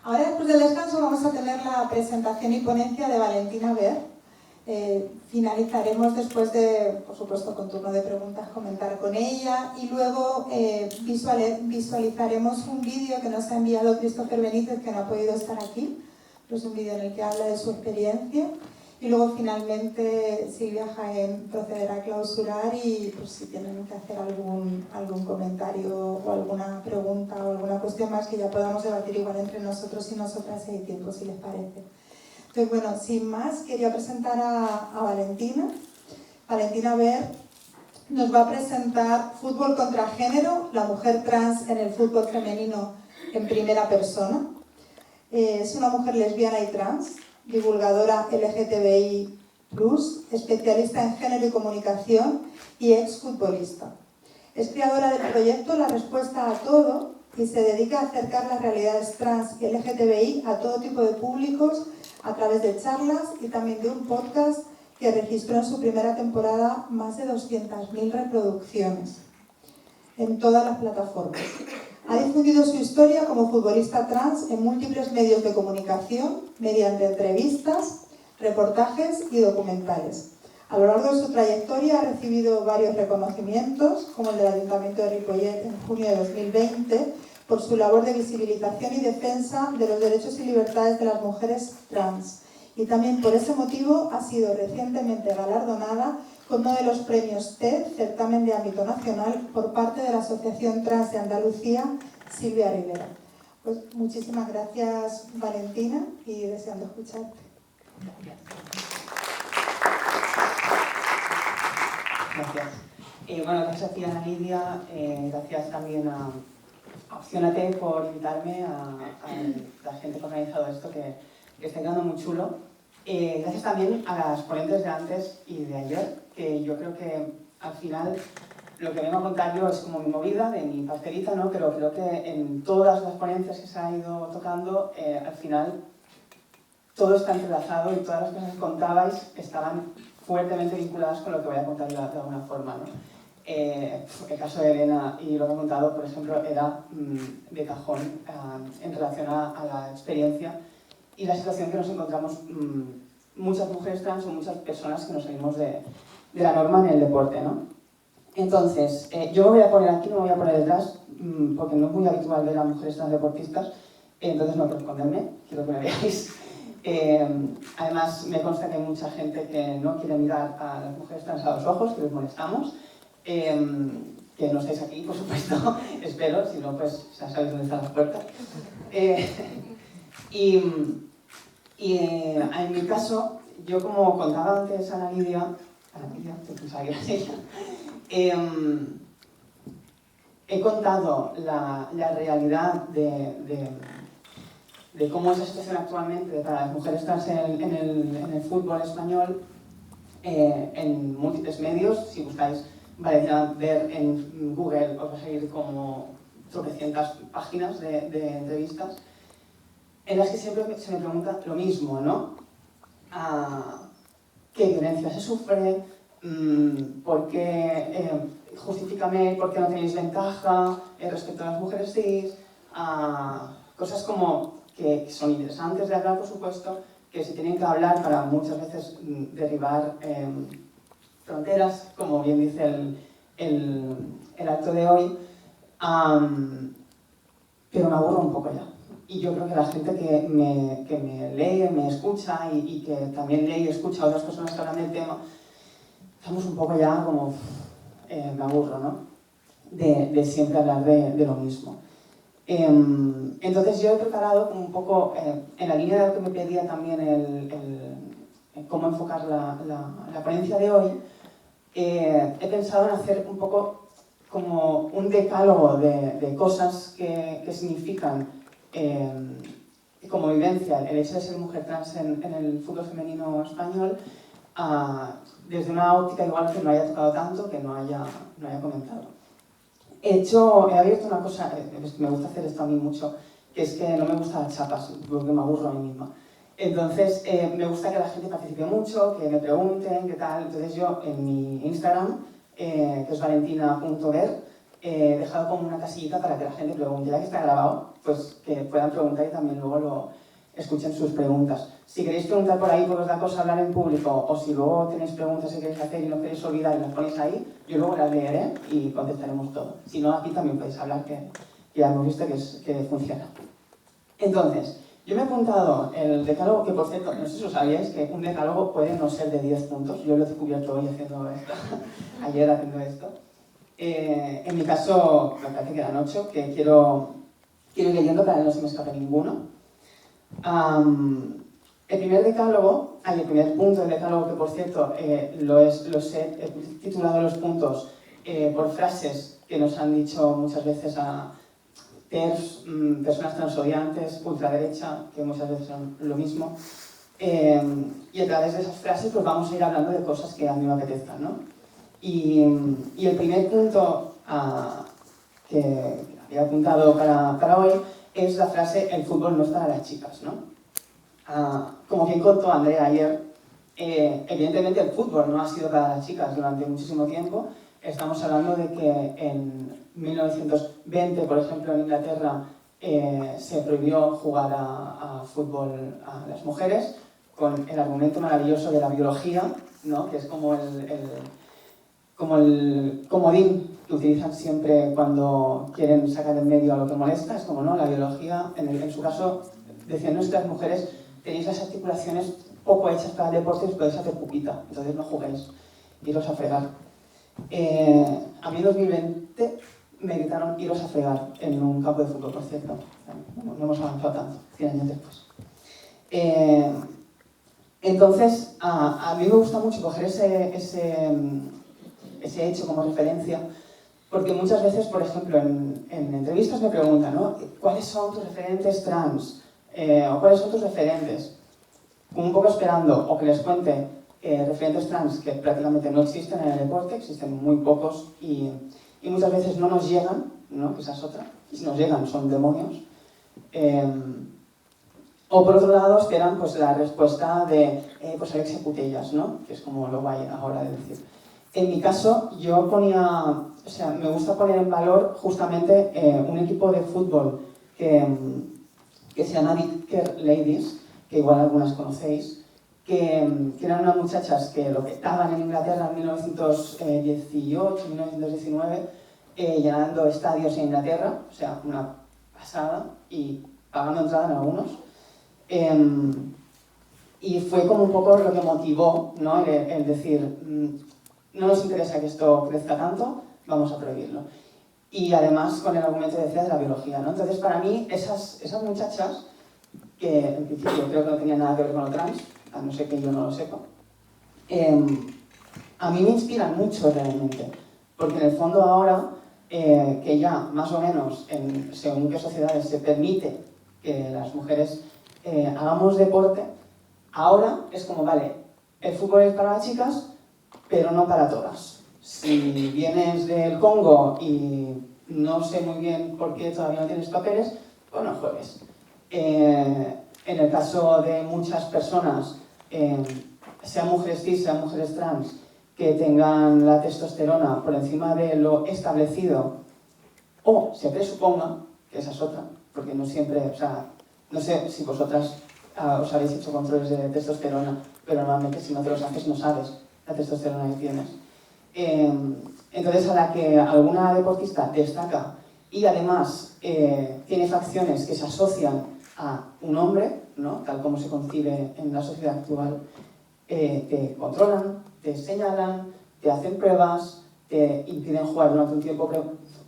Ahora, después del descanso, vamos a tener la presentación y ponencia de Valentina Ver. Finalizaremos después de, por supuesto, con turno de preguntas, comentar con ella y luego visualizaremos un vídeo que nos ha enviado Christopher Benítez, que no ha podido estar aquí. Es un vídeo en el que habla de su experiencia y luego finalmente Silvia Jaén procederá a clausurar y pues, si tienen que hacer algún comentario o alguna pregunta o alguna cuestión más que ya podamos debatir igual entre nosotros y nosotras si hay tiempo, si les parece. Entonces, bueno, sin más, quería presentar a Valentina. Valentina Ver nos va a presentar Fútbol contra Género, la mujer trans en el fútbol femenino en primera persona. Es una mujer lesbiana y trans, divulgadora LGTBI+, especialista en género y comunicación y exfutbolista. Es creadora del proyecto La Respuesta a Todo y se dedica a acercar las realidades trans y LGTBI a todo tipo de públicos a través de charlas y también de un podcast que registró en su primera temporada más de 200.000 reproducciones en todas las plataformas. Ha difundido su historia como futbolista trans en múltiples medios de comunicación mediante entrevistas, reportajes y documentales. A lo largo de su trayectoria ha recibido varios reconocimientos, como el del Ayuntamiento de Ripollet en junio de 2020, por su labor de visibilización y defensa de los derechos y libertades de las mujeres trans. Y también por ese motivo ha sido recientemente galardonada con uno de los premios TED, certamen de ámbito nacional, por parte de la Asociación Trans de Andalucía, Silvia Rivera. Pues muchísimas gracias, Valentina, y deseando escucharte. Gracias. Bueno, gracias a ti, Ana Lidia. Gracias también a Opciónate por invitarme, a la gente que ha organizado esto, que está quedando muy chulo. Gracias también a las ponentes de antes y de ayer, que yo creo que al final lo que vengo a contar yo es como mi movida, de mi pastelita, ¿no? Pero creo que en todas las ponencias que se ha ido tocando, al final todo está entrelazado y todas las cosas que contabais estaban fuertemente vinculadas con lo que voy a contar yo de alguna forma, ¿no? El caso de Elena y lo que he contado, por ejemplo, era de cajón en relación a la experiencia y la situación que nos encontramos muchas mujeres trans o muchas personas que nos salimos de la norma en el deporte, ¿no? Entonces, yo me voy a poner aquí, no me voy a poner detrás, porque no es muy habitual ver a mujeres trans deportistas, entonces no quiero esconderme, quiero que me veáis. Además, me consta que hay mucha gente que no quiere mirar a las mujeres trans a los ojos, que les molestamos, que no estáis aquí, por supuesto, espero, si no, pues ya sabéis dónde están las puertas. En mi caso, yo como contaba antes a Ana Lidia, que pensaba que era ella, he contado la realidad de cómo es la situación actualmente para las mujeres trans en el fútbol español en múltiples medios. Si buscáis Valentina Ver en Google os va a salir como tropecientas páginas de entrevistas en las que siempre se me pregunta lo mismo, ¿no? ¿Qué violencia se sufre? ¿Por qué? Justifícame por qué no tenéis ventaja respecto a las mujeres cis. Cosas como que son interesantes de hablar, por supuesto, que se tienen que hablar para muchas veces derribar fronteras, como bien dice el acto de hoy, pero me aburro un poco ya. Y yo creo que la gente que me lee, me escucha y que también lee y escucha a otras personas que hablan del tema, estamos un poco ya como, me aburro, ¿no? De siempre hablar de lo mismo. Entonces yo he preparado como un poco, en la línea de lo que me pedía también cómo enfocar la ponencia de hoy, he pensado en hacer un poco como un decálogo de cosas que significan como vivencia el hecho de ser mujer trans en el fútbol femenino español, desde una óptica igual que no haya tocado tanto, que no haya comentado. He abierto una cosa, me gusta hacer esto a mí mucho, que es que no me gustan las chapas, porque me aburro a mí misma. Entonces, me gusta que la gente participe mucho, que me pregunten, qué tal. Entonces yo en mi Instagram, que es valentina.ver, he dejado como una casillita para que la gente pregunte, ya que está grabado, pues que puedan preguntar y también luego escuchen sus preguntas. Si queréis preguntar por ahí, porque os da cosa hablar en público, o si luego tenéis preguntas que queréis hacer y no queréis olvidar y las ponéis ahí, yo luego las leeré y contestaremos todo. Si no, aquí también podéis hablar, que ya hemos visto que funciona. Entonces, yo me he apuntado el decálogo, que por cierto, no sé si os sabíais que un decálogo puede no ser de 10 puntos. Yo lo he descubierto hoy haciendo esto, ayer haciendo esto. En mi caso, me parece que eran 8, que quiero ir leyendo para que no se me escape ninguno. El primer punto del decálogo, que por cierto los he titulado los puntos por frases que nos han dicho muchas veces a TERFs, personas transodiantes, ultraderecha, que muchas veces son lo mismo, y a través de esas frases pues vamos a ir hablando de cosas que a mí me apetezcan, ¿no? Y el primer punto que había apuntado para hoy es la frase: el fútbol no es para las chicas, ¿no? Como bien contó Andrea ayer, evidentemente el fútbol no ha sido para las chicas durante muchísimo tiempo. Estamos hablando de que en 1920, por ejemplo, en Inglaterra, se prohibió jugar a fútbol a las mujeres, con el argumento maravilloso de la biología, ¿no? Que es como el comodín que utilizan siempre cuando quieren sacar en medio a lo que molesta. Es como, no, la biología, en su caso, decían: no, es que las mujeres tenéis las articulaciones poco hechas para el deporte y os podéis hacer pupita, entonces no juguéis, iros a fregar. A mí en 2020 me gritaron: iros a fregar, en un campo de fútbol, por cierto. No hemos avanzado tanto, 100 años después. Entonces, a mí me gusta mucho coger ese hecho como referencia, porque muchas veces, por ejemplo, en entrevistas me preguntan, ¿no?, ¿cuáles son tus referentes trans? ¿O cuáles son tus referentes? Un poco esperando o que les cuente referentes trans que prácticamente no existen en el deporte, existen muy pocos y muchas veces no nos llegan, ¿no?, que esa es otra, y si nos llegan son demonios. O por otro lado esperan pues la respuesta de pues Alexia Putellas, ¿no?, que es como lo guay ahora de decir. En mi caso, yo me gusta poner en valor justamente un equipo de fútbol que se llama Vicker Ladies, que igual algunas conocéis, que eran unas muchachas que lo petaban en Inglaterra en 1918, 1919, llenando estadios en Inglaterra, o sea, una pasada, y pagando entrada en algunos. Y fue como un poco lo que motivó, ¿no?, el decir: no nos interesa que esto crezca tanto, vamos a prohibirlo. Y además con el argumento de la biología, ¿no? Entonces, para mí, esas muchachas, que en principio creo que no tenían nada que ver con lo trans, a no ser que yo no lo sepa, a mí me inspiran mucho realmente, porque en el fondo ahora, que ya más o menos, según qué sociedades se permite que las mujeres hagamos deporte, ahora es como, vale, el fútbol es para las chicas, pero no para todas. Si vienes del Congo y no sé muy bien por qué todavía no tienes papeles, pues no juegues. En el caso de muchas personas, sean mujeres cis, sean mujeres trans, que tengan la testosterona por encima de lo establecido, o se presuponga, que esa es otra, porque no siempre, o sea, no sé si vosotras os habéis hecho controles de testosterona, pero normalmente si no te los haces no sabes la testosterona que tienes. Entonces, a la que alguna deportista destaca y además tiene facciones que se asocian a un hombre, ¿no?, tal como se concibe en la sociedad actual, te controlan, te señalan, te hacen pruebas, te impiden jugar durante un tiempo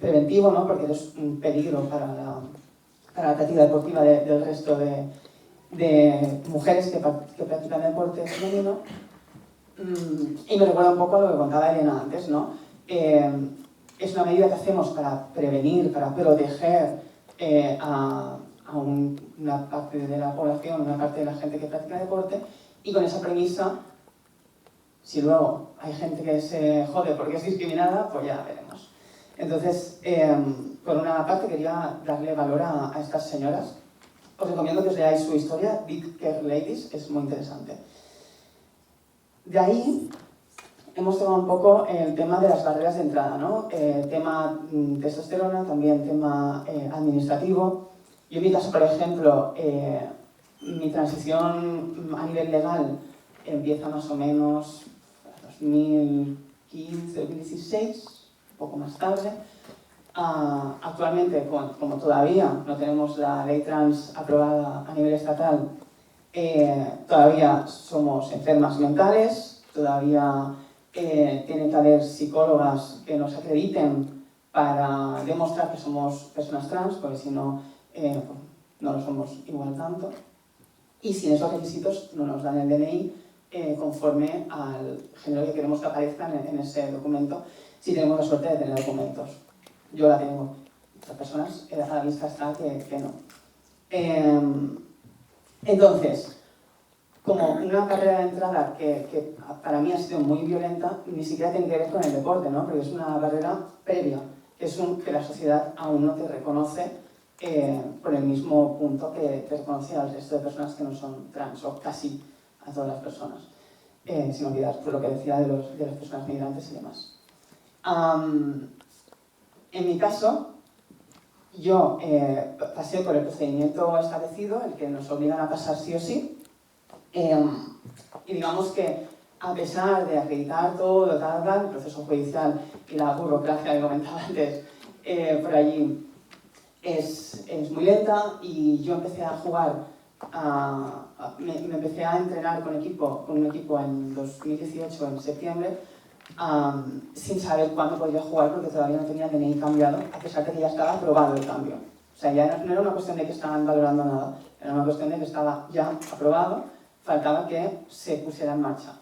preventivo, ¿no?, porque eres un peligro para la práctica deportiva del resto de mujeres que practican deporte femenino. Y me recuerda un poco a lo que contaba Elena antes, ¿no? Es una medida que hacemos para prevenir, para proteger a una parte de la población, una parte de la gente que practica deporte, y con esa premisa, si luego hay gente que se jode porque es discriminada, pues ya veremos. Entonces, por una parte quería darle valor a estas señoras. Os recomiendo que os leáis su historia, Vicker Ladies, es muy interesante. De ahí hemos tomado un poco el tema de las barreras de entrada, ¿no? Tema testosterona, también tema administrativo. Yo en mi caso, por ejemplo, mi transición a nivel legal empieza más o menos en 2015, 2016, un poco más tarde. Actualmente, como todavía no tenemos la ley trans aprobada a nivel estatal, todavía somos enfermas mentales, todavía tiene que haber psicólogas que nos acrediten para demostrar que somos personas trans, porque si no, no lo somos igual tanto. Y sin esos requisitos no nos dan el DNI conforme al género que queremos que aparezca en ese documento, si tenemos la suerte de tener documentos. Yo la tengo, otras personas a la vista está que no. Entonces, como una carrera de entrada que para mí ha sido muy violenta, ni siquiera tiene que ver con el deporte, ¿no? Porque es una barrera previa, que la sociedad aún no te reconoce por el mismo punto que te reconoce al resto de personas que no son trans, o casi a todas las personas, sin olvidar por lo que decía de las personas migrantes y demás. En mi caso, yo pasé por el procedimiento establecido, el que nos obligan a pasar sí o sí, y digamos que a pesar de acreditar todo, el proceso judicial y la burocracia que comentaba antes por allí es muy lenta, y yo empecé a jugar, me empecé a entrenar con un equipo en 2018, en septiembre, sin saber cuándo podía jugar porque todavía no tenía DNI cambiado, a pesar de que ya estaba aprobado el cambio. O sea, ya no era una cuestión de que estaban valorando nada, era una cuestión de que estaba ya aprobado, faltaba que se pusiera en marcha.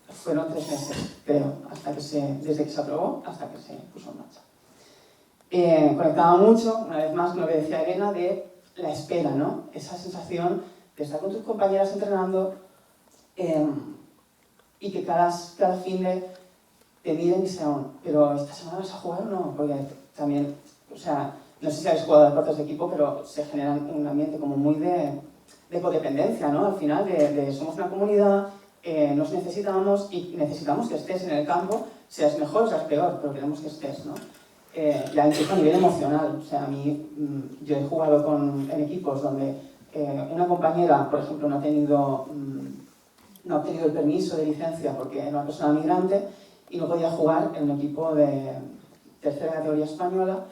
Fueron 3 meses, creo, desde que se aprobó hasta que se puso en marcha. Conectaba mucho, una vez más, con lo que decía Elena, de la espera, ¿no? Esa sensación de estar con tus compañeras entrenando, y que cada fin de te miren y sean, pero ¿esta semana vas a jugar o no? Porque también, o sea, no sé si habéis jugado a deportes de equipo, pero se genera un ambiente como muy de codependencia, ¿no? Al final, somos una comunidad, nos necesitamos y necesitamos que estés en el campo, seas mejor o seas peor, pero queremos que estés, ¿no? Ya incluso a nivel emocional, o sea, a mí, yo he jugado en equipos donde una compañera, por ejemplo, no ha tenido el permiso de licencia porque era una persona migrante y no podía jugar en un equipo de tercera categoría española.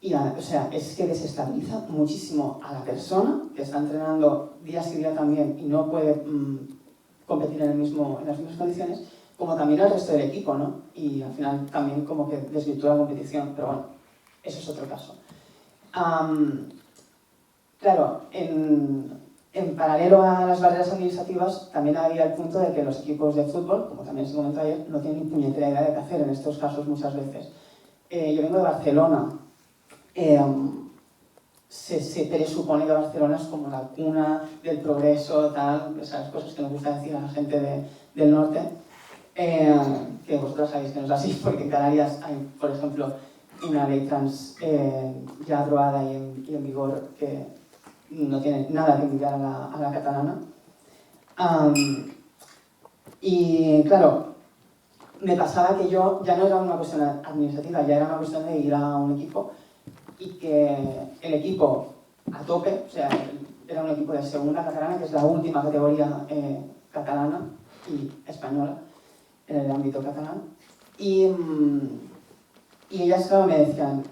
Y o sea, es que desestabiliza muchísimo a la persona que está entrenando día sí día también y no puede competir en las mismas condiciones, como también al resto del equipo, ¿no? Y al final también como que desvirtúa la competición, pero bueno, eso es otro caso. Claro, en paralelo a las barreras administrativas, también había el punto de que los equipos de fútbol, como también se comentó ayer, no tienen ni puñetera idea de qué hacer en estos casos muchas veces. Yo vengo de Barcelona. Se presupone que Barcelona es como la cuna del progreso, tal, esas cosas que nos gusta decir a la gente del norte, que vosotros sabéis que no es así, porque en Canarias hay, por ejemplo, una ley trans ya aprobada y en vigor que no tiene nada que envidiar a la catalana. Y claro, me pasaba que yo ya no era una cuestión administrativa, ya era una cuestión de ir a un equipo y que el equipo a tope, o sea, era un equipo de segunda catalana, que es la última categoría catalana y española en el ámbito catalán. Y ellas, claro, me decían,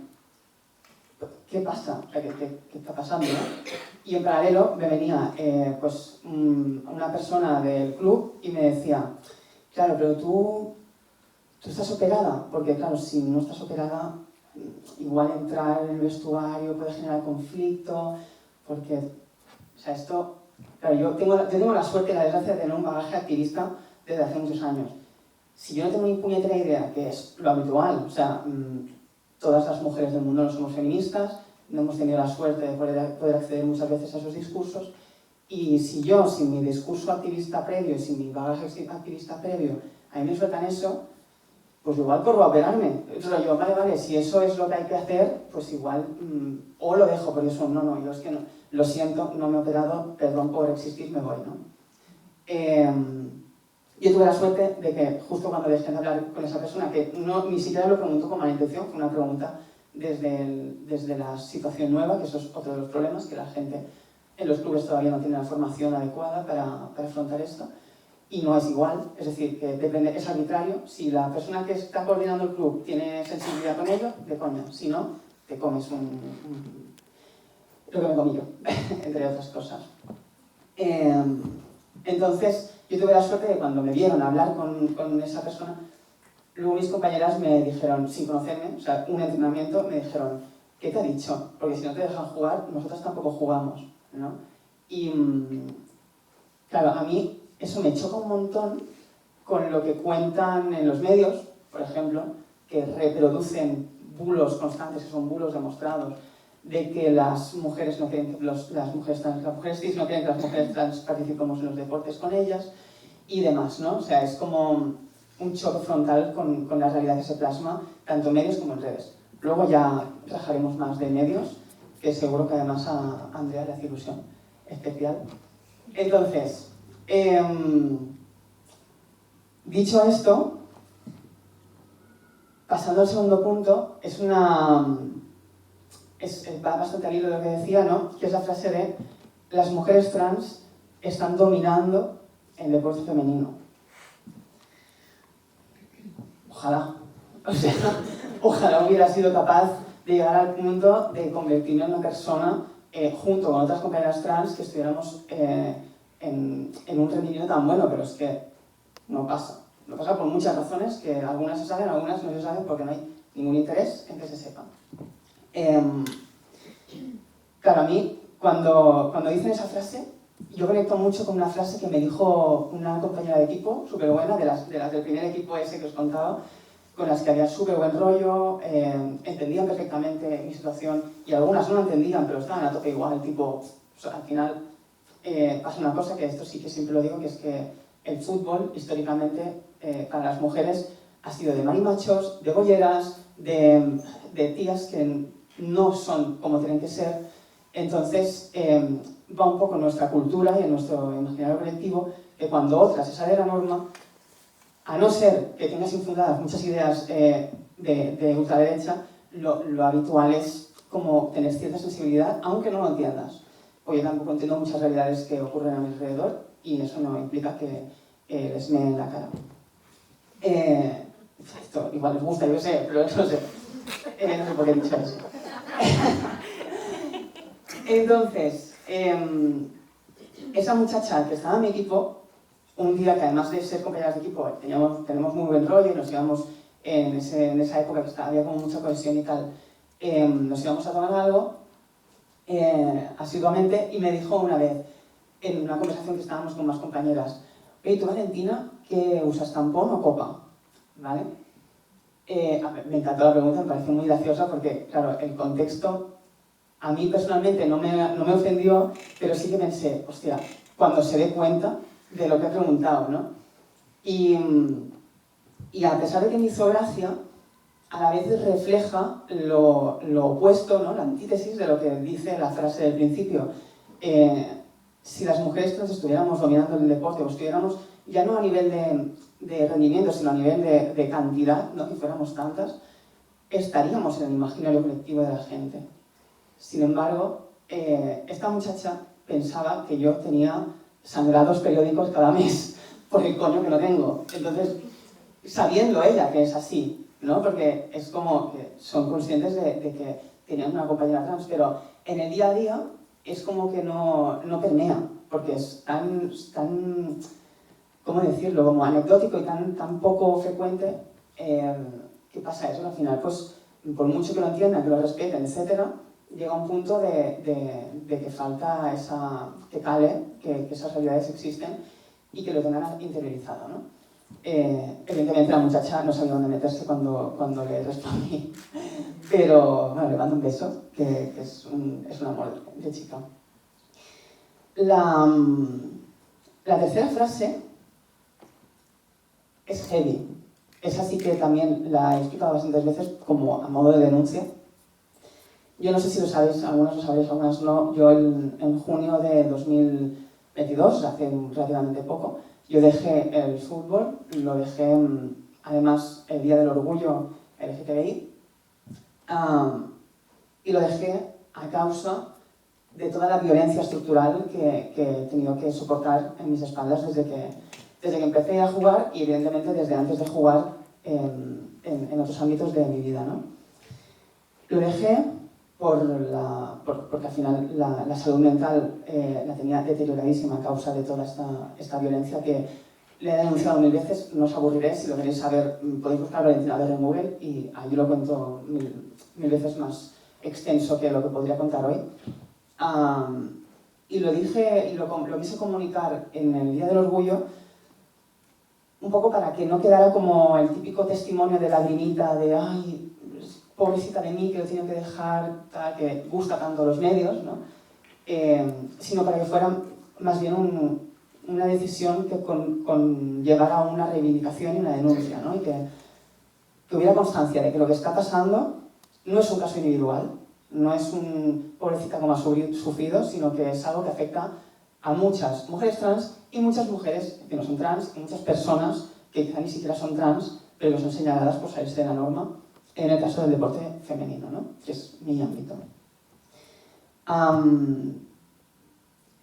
¿qué pasa? O sea, ¿qué está pasando, no? Y en paralelo me venía pues, una persona del club y me decía, claro, pero tú estás operada, porque claro, si no estás operada, igual entrar en el vestuario puede generar conflicto, porque, o sea, esto, claro, yo tengo la suerte y la desgracia de tener un bagaje activista desde hace muchos años. Si yo no tengo ni puñetera idea, que es lo habitual, o sea, todas las mujeres del mundo no somos feministas, no hemos tenido la suerte de poder acceder muchas veces a esos discursos, y si yo, sin mi discurso activista previo, sin mi bagaje activista previo, a mí me sueltan eso, pues igual corro a operarme. Entonces yo, vale, si eso es lo que hay que hacer, pues igual, o lo dejo, porque eso, yo es que no, lo siento, no me he operado, perdón por existir, me voy, ¿no? Yo tuve la suerte de que justo cuando dejé de hablar con esa persona, que ni siquiera lo preguntó con mala intención, fue una pregunta desde la situación nueva, que eso es otro de los problemas, que la gente en los clubes todavía no tiene la formación adecuada para afrontar esto, y no es igual, es decir, que depende, es arbitrario. Si la persona que está coordinando el club tiene sensibilidad con ello, de coña, si no, te comes lo que me comí yo, entre otras cosas. Entonces, yo tuve la suerte de cuando me vieron hablar con esa persona, luego mis compañeras me dijeron, sin conocerme, o sea, un entrenamiento, me dijeron, ¿qué te ha dicho? Porque si no te dejan jugar, nosotros tampoco jugamos, ¿no? Y, claro, a mí eso me choca un montón con lo que cuentan en los medios, por ejemplo, que reproducen bulos constantes, que son bulos demostrados, de que las mujeres no quieren que las mujeres cis no quieren que las mujeres trans participemos en los deportes con ellas y demás, ¿no? O sea, es como un choque frontal con la realidad que se plasma, tanto en medios como en redes. Luego ya trabajaremos más de medios, que seguro que además a Andrea le hace ilusión especial. Entonces, dicho esto, pasando al segundo punto, va bastante al hilo de lo que decía, ¿no? Que es la frase de las mujeres trans están dominando el deporte femenino. Ojalá. O sea, ojalá hubiera sido capaz de llegar al punto de convertirme en una persona, junto con otras compañeras trans, que estuviéramos en un rendimiento tan bueno, pero es que no pasa. No pasa por muchas razones, que algunas se saben, algunas no se saben porque no hay ningún interés en que se sepan. Claro, a mí, cuando dicen esa frase, yo conecto mucho con una frase que me dijo una compañera de equipo, súper buena, de las del primer equipo ese que os contaba, con las que había súper buen rollo, entendían perfectamente mi situación, y algunas no entendían, pero estaban a tope igual, tipo, o sea, al final pasa una cosa, que esto sí que siempre lo digo, que es que el fútbol, históricamente, para las mujeres, ha sido de marimachos, de bolleras, de tías que no son como tienen que ser. Entonces, va un poco en nuestra cultura y en nuestro imaginario colectivo, que cuando otra se sale de la norma, a no ser que tengas infundadas muchas ideas de ultraderecha, lo habitual es como tener cierta sensibilidad, aunque no lo entiendas. Pues yo tampoco entiendo muchas realidades que ocurren a mi alrededor, y eso no implica que les mee en la cara. Esto igual les gusta, yo sé, pero no sé. No sé por qué he dicho eso. Entonces, esa muchacha que estaba en mi equipo, un día que además de ser compañeras de equipo tenemos muy buen rollo y nos íbamos, en esa época que había como mucha cohesión y tal, nos íbamos a tomar algo asiduamente, y me dijo una vez, en una conversación que estábamos con más compañeras, oye, ¿tú, Valentina, qué usas, tampón o copa? ¿Vale? Me encantó la pregunta, me pareció muy graciosa porque, claro, el contexto a mí personalmente no me ofendió, pero sí que pensé, hostia, cuando se dé cuenta de lo que he preguntado, ¿no? Y a pesar de que me hizo gracia, a la vez refleja lo opuesto, ¿no? La antítesis de lo que dice la frase del principio. Si las mujeres trans estuviéramos dominando el deporte, o estuviéramos ya no a nivel de rendimiento, sino a nivel de cantidad, ¿no? Que fuéramos tantas, estaríamos en el imaginario colectivo de la gente. Sin embargo, esta muchacha pensaba que yo tenía sangrados periódicos cada mes por el coño que no tengo. Entonces, sabiendo ella que es así, ¿no? Porque es como que son conscientes de que tenían una compañera trans, pero en el día a día es como que no permea, porque es tan, ¿cómo decirlo?, como anecdótico y tan poco frecuente. ¿Qué pasa eso? Al final, pues, por mucho que lo entiendan, que lo respeten, etcétera, llega un punto de que falta que cale, que esas realidades existen y que lo tengan interiorizado, ¿no? Evidentemente la muchacha no sabía dónde meterse cuando le respondí, pero bueno, le mando un beso, que es un amor de chica. La tercera frase es heavy. Esa sí que también la he explicado bastantes veces como a modo de denuncia. Yo no sé si lo sabéis, algunos lo sabréis, algunas no. Yo en junio de 2022, hace relativamente poco, yo dejé el fútbol, lo dejé además el Día del Orgullo LGTBI, y lo dejé a causa de toda la violencia estructural que he tenido que soportar en mis espaldas desde que empecé a jugar y evidentemente desde antes de jugar en otros ámbitos de mi vida, ¿no? Lo dejé porque al final la salud mental la tenía deterioradísima a causa de toda esta violencia que le he denunciado 1000 veces. No os aburriré, si lo queréis saber podéis buscar Valentina Berra en Google y ahí lo cuento mil veces más extenso que lo que podría contar hoy. Y lo dije y lo quise comunicar en el Día del Orgullo un poco para que no quedara como el típico testimonio de lagrimita de ay, pobrecita de mí que lo tiene que dejar, tal, que gusta tanto los medios, ¿no? Sino para que fuera más bien una decisión que conllevara a una reivindicación y una denuncia, ¿no? Y que hubiera constancia de que lo que está pasando no es un caso individual, no es un pobrecita como ha sufrido, sino que es algo que afecta a muchas mujeres trans y muchas mujeres que no son trans y muchas personas que quizá ni siquiera son trans, pero que son señaladas por salirse de la norma, en el caso del deporte femenino, ¿no? Que es mi ámbito.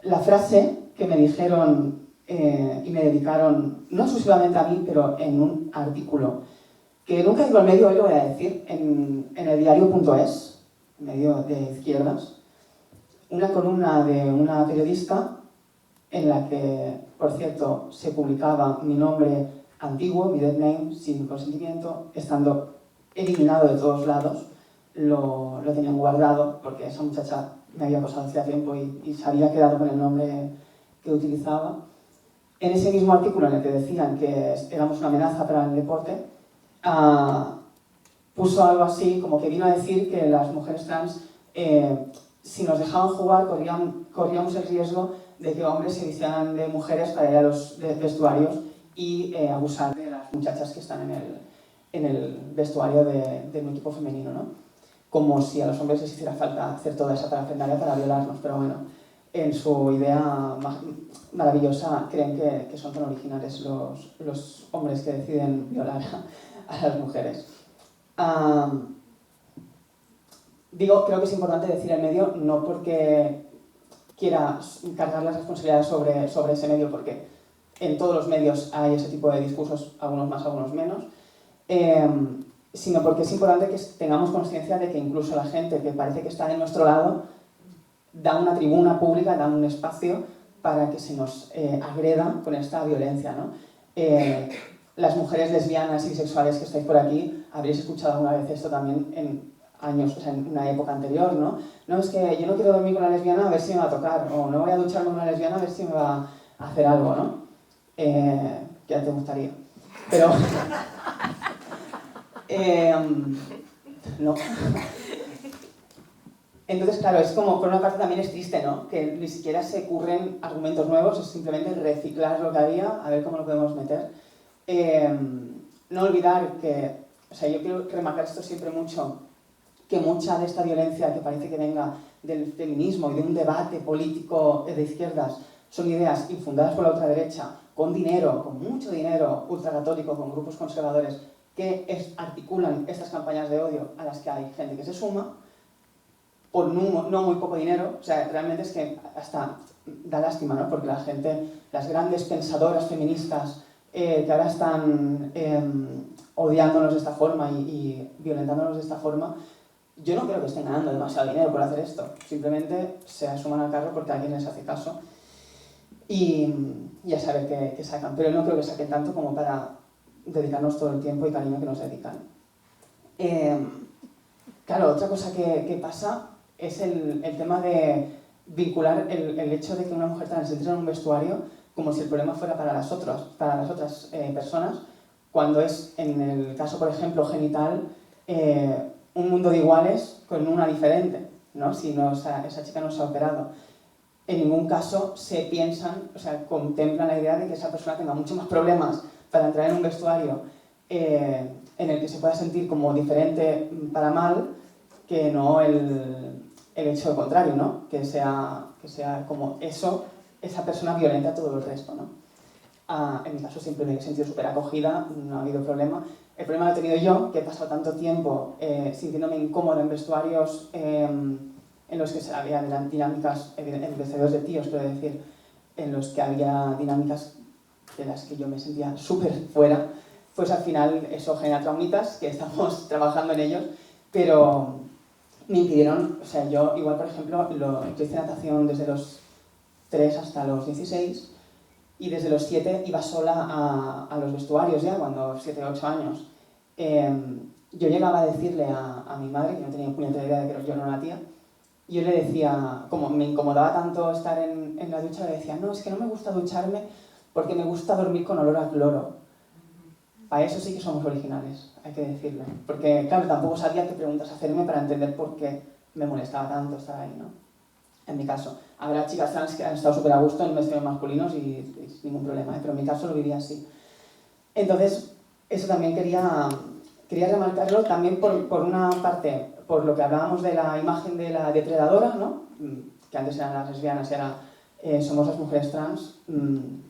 La frase que me dijeron y me dedicaron, no exclusivamente a mí, pero en un artículo que nunca digo al medio, hoy lo voy a decir, en el diario.es, medio de izquierdas, una columna de una periodista en la que, por cierto, se publicaba mi nombre antiguo, mi dead name, sin consentimiento, estando eliminado de todos lados. Lo tenían guardado porque esa muchacha me había acosado hacía tiempo y se había quedado con el nombre que utilizaba. En ese mismo artículo en el que decían que éramos una amenaza para el deporte, puso algo así como que vino a decir que las mujeres trans, si nos dejaban jugar, corríamos el riesgo de que hombres se vistieran de mujeres para ir a los vestuarios y abusar de las muchachas que están en el vestuario de un equipo femenino, ¿no? Como si a los hombres les hiciera falta hacer toda esa parafernalia para violarnos, pero bueno, en su idea maravillosa creen que son tan originales los hombres que deciden violar a las mujeres. Creo que es importante decir el medio, no porque quiera cargar las responsabilidades sobre ese medio, porque en todos los medios hay ese tipo de discursos, algunos más, algunos menos, sino porque es importante que tengamos conciencia de que incluso la gente que parece que está de nuestro lado da una tribuna pública, da un espacio para que se nos agreda con esta violencia, ¿no? Las mujeres lesbianas y bisexuales que estáis por aquí, habréis escuchado alguna vez esto también en años, o sea, en una época anterior, ¿no? No, es que yo no quiero dormir con una lesbiana a ver si me va a tocar, o no voy a duchar con una lesbiana a ver si me va a hacer algo, ¿no? Que ya te gustaría. Pero... no. Entonces, claro, es como, por una parte también es triste, ¿no? Que ni siquiera se ocurren argumentos nuevos, es simplemente reciclar lo que había, a ver cómo lo podemos meter. No olvidar que, o sea, yo quiero remarcar esto siempre mucho, que mucha de esta violencia que parece que venga del feminismo y de un debate político de izquierdas son ideas infundadas por la ultraderecha, con dinero, con mucho dinero, ultracatólico, con grupos conservadores, que articulan estas campañas de odio a las que hay gente que se suma, por no muy poco dinero. O sea, realmente es que hasta da lástima, ¿no? Porque la gente, las grandes pensadoras feministas que ahora están odiándonos de esta forma y violentándonos de esta forma, yo no creo que estén ganando demasiado dinero por hacer esto. Simplemente se asuman al carro porque alguien les hace caso y ya saben que sacan. Pero no creo que saquen tanto como para dedicarnos todo el tiempo y cariño que nos dedican. Claro, otra cosa que pasa es el tema de vincular el hecho de que una mujer trans entre en un vestuario como si el problema fuera para las otras personas, cuando es, en el caso, por ejemplo, genital, un mundo de iguales con una diferente, ¿no? Si no, esa chica no se ha operado. En ningún caso se piensan, o sea, contemplan la idea de que esa persona tenga muchos más problemas para entrar en un vestuario en el que se pueda sentir como diferente para mal, que no el hecho contrario, ¿no? Que sea como eso, esa persona violenta a todo el resto, ¿no? En mi caso siempre me he sentido súper acogida, no ha habido problema. El problema lo he tenido yo, que he pasado tanto tiempo sintiéndome incómoda en vestuarios en los que había dinámicas, en vestuarios de tíos, quiero decir, en los que había dinámicas de las que yo me sentía súper fuera, pues al final eso genera traumitas, que estamos trabajando en ellos, pero me impidieron, o sea, yo igual, por ejemplo, yo hice natación desde los 3 hasta los 16, y desde los 7 iba sola a los vestuarios ya, cuando 7 o 8 años. Yo llegaba a decirle a mi madre, que no tenía puñetera idea de que yo no era la tía, y yo le decía, como me incomodaba tanto estar en la ducha, le decía, no, es que no me gusta ducharme porque me gusta dormir con olor a cloro. Para eso sí que somos originales, hay que decirlo. Porque, claro, tampoco sabía qué preguntas hacerme para entender por qué me molestaba tanto estar ahí, ¿no? En mi caso. Habrá chicas trans que han estado súper a gusto en vestidos masculinos y sin ningún problema, pero en mi caso lo vivía así. Entonces, eso también quería remarcarlo, también por una parte, por lo que hablábamos de la imagen de la depredadora, ¿no? Que antes eran las lesbianas y ahora somos las mujeres trans,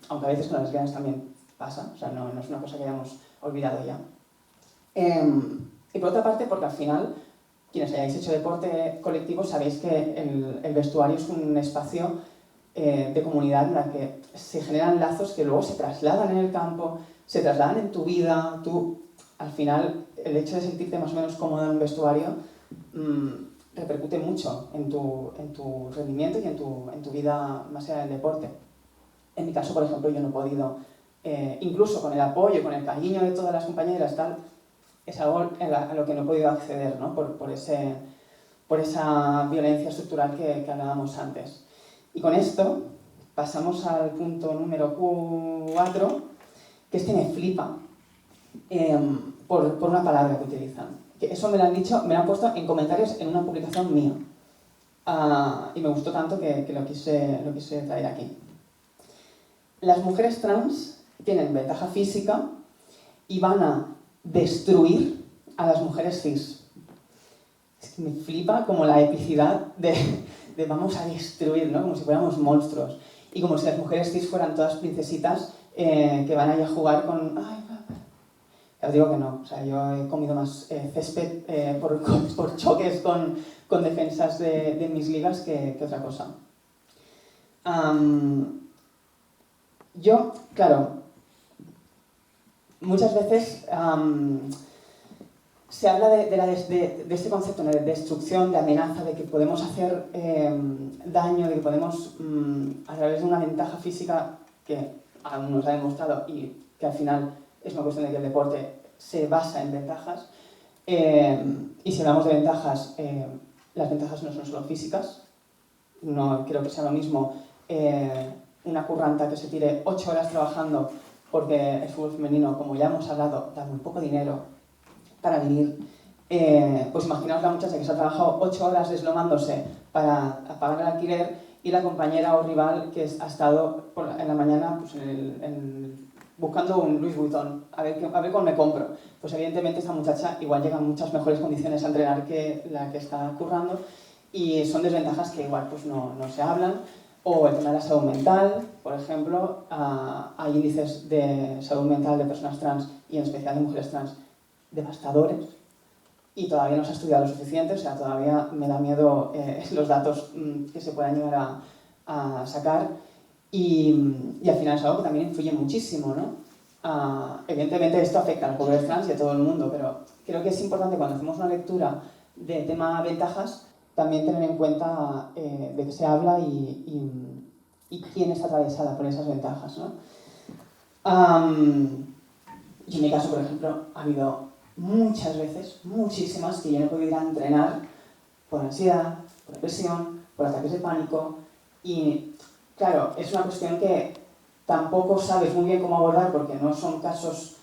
aunque a veces con las lesbianas también pasa, o sea, no es una cosa que hayamos olvidado ya. Y por otra parte, porque al final, quienes hayáis hecho deporte colectivo sabéis que el vestuario es un espacio de comunidad en la que se generan lazos que luego se trasladan en el campo, se trasladan en tu vida. Tú, al final, el hecho de sentirte más o menos cómodo en un vestuario repercute mucho en tu rendimiento y en tu vida más allá del deporte. En mi caso, por ejemplo, yo no he podido, incluso con el apoyo, con el cariño de todas las compañeras, tal, es algo a lo que no he podido acceder, ¿no? por esa violencia estructural que hablábamos antes. Y con esto pasamos al punto número 4, que me flipa por una palabra que utilizan. Que eso me lo han dicho, me lo han puesto en comentarios en una publicación mía. Y me gustó tanto que lo quise traer aquí. Las mujeres trans tienen ventaja física y van a destruir a las mujeres cis. Es que me flipa como la epicidad de vamos a destruir, ¿no? Como si fuéramos monstruos. Y como si las mujeres cis fueran todas princesitas que van a ir a jugar con... Ay, ya os digo que no. O sea, yo he comido más césped por choques con defensas de mis ligas que otra cosa. Yo, claro, muchas veces se habla de este concepto, ¿no? De destrucción, de amenaza, de que podemos hacer daño, de que podemos, a través de una ventaja física que aún nos ha demostrado y que al final es una cuestión de que el deporte se basa en ventajas. Y si hablamos de ventajas, las ventajas no son solo físicas. No creo que sea lo mismo una curranta que se tire 8 horas trabajando porque el fútbol femenino, como ya hemos hablado, da muy poco dinero para vivir. Pues imaginaos la muchacha que se ha trabajado 8 horas deslomándose para pagar el alquiler y la compañera o rival que ha estado en la mañana pues, buscando un Louis Vuitton, a ver cuál me compro. Pues evidentemente esta muchacha igual llega en muchas mejores condiciones a entrenar que la que está currando y son desventajas que igual pues no se hablan. O el tema de la salud mental, por ejemplo, hay índices de salud mental de personas trans y en especial de mujeres trans devastadores y todavía no se ha estudiado lo suficiente, o sea, todavía me da miedo los datos que se puedan llegar a sacar y al final es algo que también influye muchísimo, ¿no? Evidentemente esto afecta a las mujeres trans y a todo el mundo, pero creo que es importante cuando hacemos una lectura de tema ventajas también tener en cuenta de qué se habla y quién está atravesada por esas ventajas, ¿no? Y en mi caso, por ejemplo, ha habido muchas veces, muchísimas, que yo no he podido ir a entrenar por ansiedad, por depresión, por ataques de pánico y, claro, es una cuestión que tampoco sabes muy bien cómo abordar porque no son casos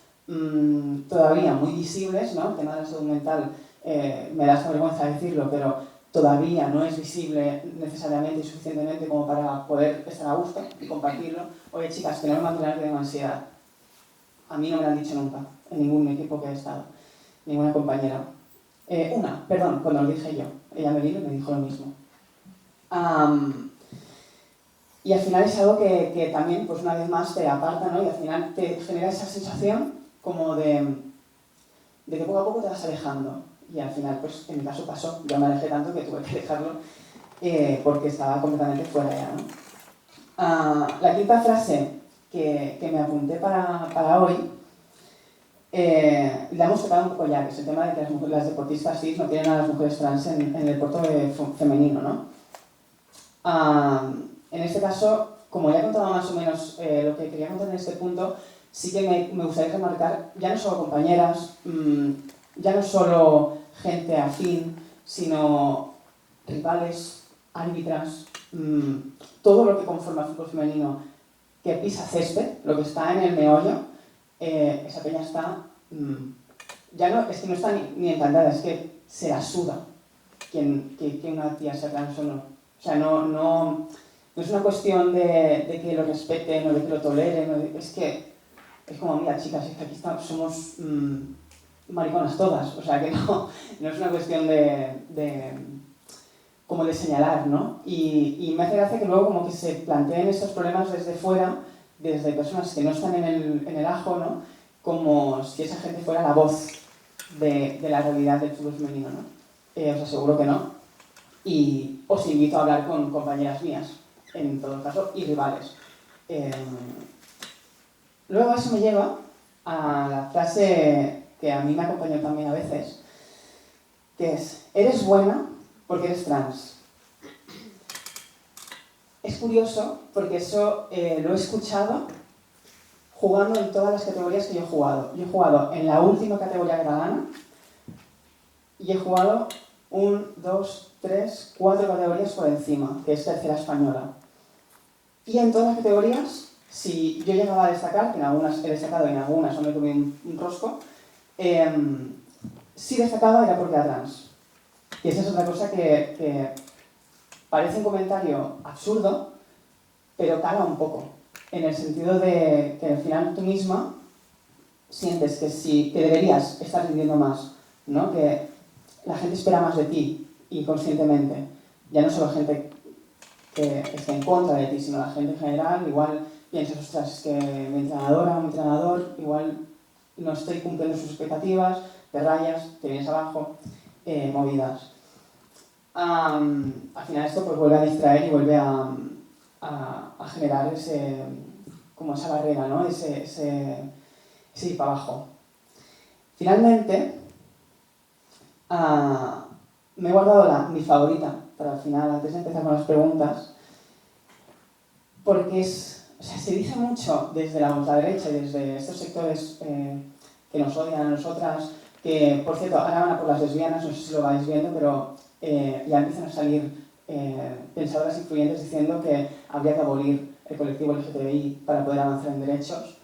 todavía muy visibles, ¿no? El tema de la salud mental me da esta vergüenza decirlo, pero todavía no es visible necesariamente y suficientemente como para poder estar a gusto y compartirlo. Oye, chicas, que no es natural que tengo ansiedad. A mí no me lo han dicho nunca, en ningún equipo que he estado, ninguna compañera. Cuando lo dije yo. Ella me vino y me dijo lo mismo. Y al final es algo que también, pues una vez más, te aparta, ¿no? Y al final te genera esa sensación como de de que poco a poco te vas alejando. Y al final, pues en mi caso pasó, yo me alejé tanto que tuve que dejarlo porque estaba completamente fuera ya, ¿no? La quinta frase que me apunté para hoy, la hemos tocado un poco ya, que es el tema de que las deportistas cis no tienen a las mujeres trans en el deporte femenino, ¿no? En este caso, como ya he contado más o menos lo que quería contar en este punto, sí que me gustaría remarcar, ya no solo compañeras, ya no solo gente afín, sino rivales, árbitras, todo lo que conforma el fútbol femenino que pisa césped, lo que está en el meollo, esa peña está, ya no, es que no está ni encantada, es que se la suda que una tía sea trans o no. O sea, no es una cuestión de que lo respeten o de que lo toleren, es que es como, mira chicas, es que aquí somos mariconas todas, o sea que no es una cuestión como de señalar, ¿no? Y me hace gracia que luego como que se planteen estos problemas desde fuera, desde personas que no están en el ajo, ¿no? Como si esa gente fuera la voz de la realidad del fútbol femenino, ¿no? Os aseguro que no. Y os invito a hablar con compañeras mías, en todo caso, y rivales. Luego eso me lleva a la frase que a mí me acompañó también a veces, que es, eres buena porque eres trans. Es curioso porque eso lo he escuchado jugando en todas las categorías que yo he jugado. Yo he jugado en la última categoría catalana y he jugado 1, 2, 3, 4 categorías por encima, que es tercera española. Y en todas las categorías, si yo llegaba a destacar, que en algunas he destacado y en algunas no me comí un rosco, si destacaba era porque era trans. Y esa es otra cosa que parece un comentario absurdo, pero cala un poco, en el sentido de que al final tú misma sientes que deberías estar rindiendo más, ¿no? Que la gente espera más de ti, inconscientemente. Ya no solo gente que esté en contra de ti, sino la gente en general, igual piensas, ostras, es que mi entrenadora o mi entrenador, igual no estoy cumpliendo sus expectativas, te rayas, te vienes abajo, movidas. Al final esto pues vuelve a distraer y vuelve a generar como esa barrera, ¿no? ese ir para abajo. Finalmente, me he guardado mi favorita para el final, antes de empezar con las preguntas, porque se dice mucho desde la ultraderecha y desde estos sectores que nos odian a nosotras, que, por cierto, ahora van a por las lesbianas, no sé si lo vais viendo, pero ya empiezan a salir pensadoras influyentes diciendo que habría que abolir el colectivo LGTBI para poder avanzar en derechos,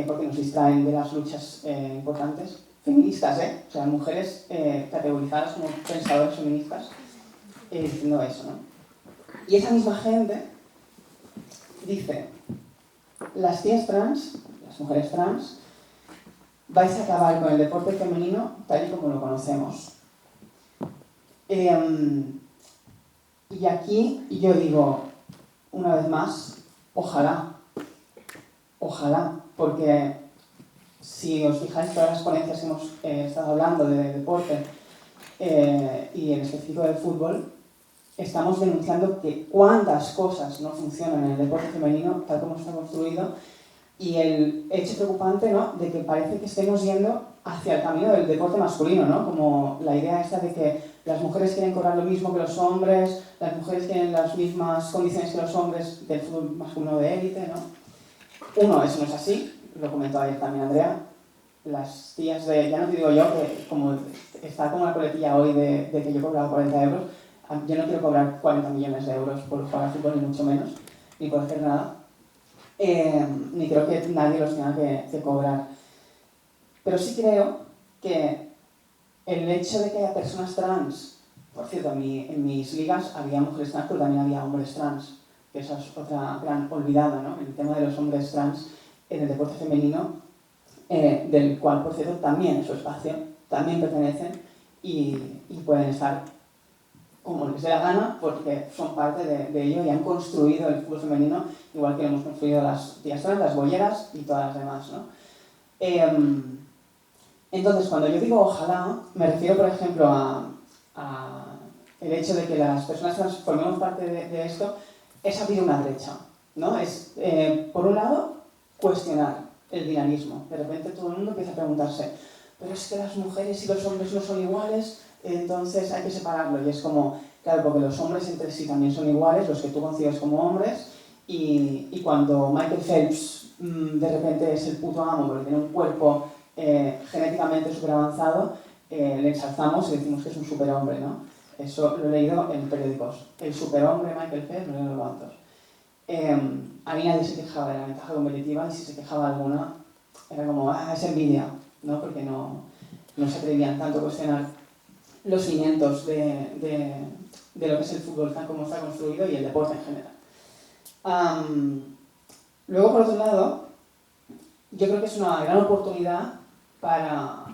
porque nos distraen de las luchas importantes. Feministas, o sea, mujeres categorizadas como pensadoras feministas diciendo eso, ¿no? Y esa misma gente dice, las tías trans, las mujeres trans, vais a acabar con el deporte femenino tal y como lo conocemos. Y aquí yo digo, una vez más, ojalá, porque si os fijáis, todas las ponencias que hemos estado hablando de deporte y en específico del fútbol, estamos denunciando que cuántas cosas no funcionan en el deporte femenino tal como está construido y el hecho preocupante, ¿no?, de que parece que estemos yendo hacia el camino del deporte masculino, ¿no? Como la idea esta de que las mujeres quieren cobrar lo mismo que los hombres, las mujeres quieren las mismas condiciones que los hombres del fútbol masculino de élite, ¿no? Uno, eso no es así, lo comentó ayer también Andrea, las tías ya no te digo yo, que como está como la coletilla hoy de que yo cobraba 40 euros, yo no quiero cobrar 40 millones de euros por jugar al fútbol, ni mucho menos, ni por hacer nada, ni creo que nadie los tenga que cobrar. Pero sí creo que el hecho de que haya personas trans, por cierto, en mis ligas había mujeres trans, pero también había hombres trans, que esa es otra gran olvidada, ¿no? El tema de los hombres trans en el deporte femenino, del cual, por cierto, también es su espacio, también pertenecen y pueden estar como les dé la gana, porque son parte de ello y han construido el fútbol femenino, igual que lo hemos construido las tías trans, las bolleras y todas las demás, ¿no? Entonces, cuando yo digo ojalá, me refiero, por ejemplo, a el hecho de que las personas trans formemos parte de esto, es abrir una brecha, ¿no? Es, por un lado, cuestionar el binarismo. De repente todo el mundo empieza a preguntarse, pero es que las mujeres y los hombres no son iguales, entonces hay que separarlo. Y es como, claro, porque los hombres entre sí también son iguales, los que tú concibes como hombres, y cuando Michael Phelps de repente es el puto amo porque tiene un cuerpo genéticamente súper avanzado, le ensalzamos y decimos que es un superhombre, ¿no? Eso lo he leído en periódicos. El superhombre Michael Phelps, no sé cuántos. A mí nadie se quejaba de la ventaja competitiva y si se quejaba alguna, era como, es envidia, ¿no? Porque no se atrevían tanto a cuestionar los cimientos de lo que es el fútbol, tal como está construido y el deporte en general. Luego, por otro lado, yo creo que es una gran oportunidad para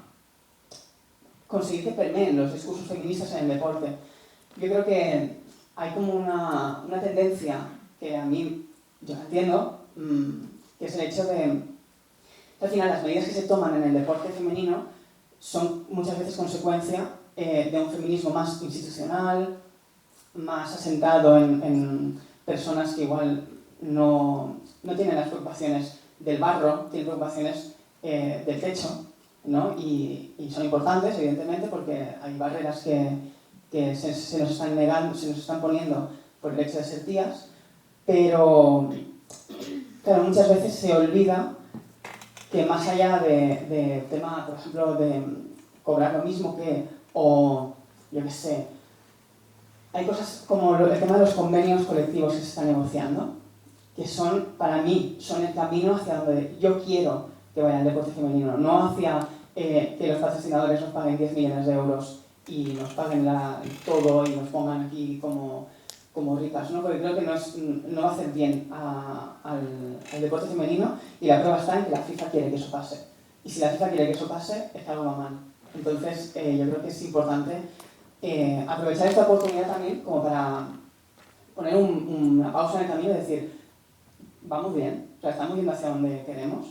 conseguir que permeen los discursos feministas en el deporte. Yo creo que hay como una tendencia que a mí, yo la entiendo, que es el hecho de que al final las medidas que se toman en el deporte femenino son muchas veces consecuencia de un feminismo más institucional, más asentado en personas que igual no tienen las preocupaciones del barro, tienen preocupaciones del techo, ¿no? Y son importantes, evidentemente, porque hay barreras que se nos están negando, se nos están poniendo por el hecho de ser tías, pero claro, muchas veces se olvida que más allá de tema, por ejemplo, de cobrar lo mismo que, o yo qué sé, hay cosas como el tema de los convenios colectivos que se están negociando, que son, para mí, son el camino hacia donde yo quiero que vaya el deporte femenino, no hacia que los patrocinadores nos paguen 10 millones de euros y nos paguen todo y nos pongan aquí como ricas, ¿no? Porque creo que no va a hacer bien al deporte femenino y la prueba está en que la FIFA quiere que eso pase. Y si la FIFA quiere que eso pase, es que algo va mal. Entonces, yo creo que es importante aprovechar esta oportunidad también como para poner una pausa en el camino y decir, vamos bien, o sea, estamos yendo hacia donde queremos.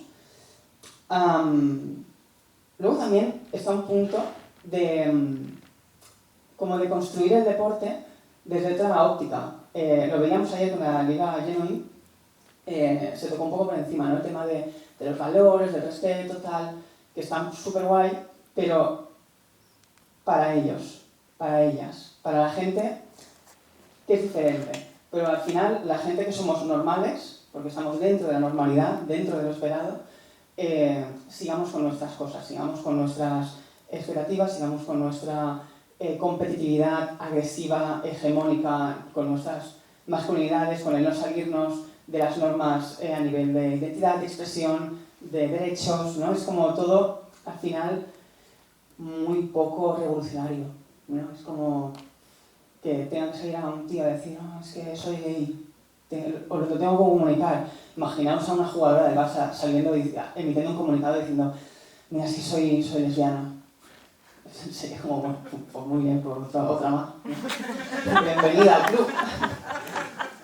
Luego también está un punto como de construir el deporte desde otra óptica. Lo veíamos ayer con la Liga Genuine, se tocó un poco por encima, ¿no? El tema de los valores, del respeto, tal, que están súper guay, pero para ellos, para ellas, para la gente que es diferente. Pero al final, la gente que somos normales, porque estamos dentro de la normalidad, dentro de lo esperado, sigamos con nuestras cosas, sigamos con nuestras expectativas, sigamos con nuestra competitividad agresiva, hegemónica, con nuestras masculinidades, con el no salirnos de las normas a nivel de identidad, de expresión, de derechos, ¿no? Es como todo, al final, muy poco revolucionario, ¿no? Es como que tenga que salir a un tío a decir, no, es que soy gay, os lo tengo que comunicar. Imaginaos a una jugadora del Barça saliendo, emitiendo un comunicado diciendo, mira, es que soy lesbiana. Sería como, bueno, pues muy bien, por otra más. Bienvenida al club.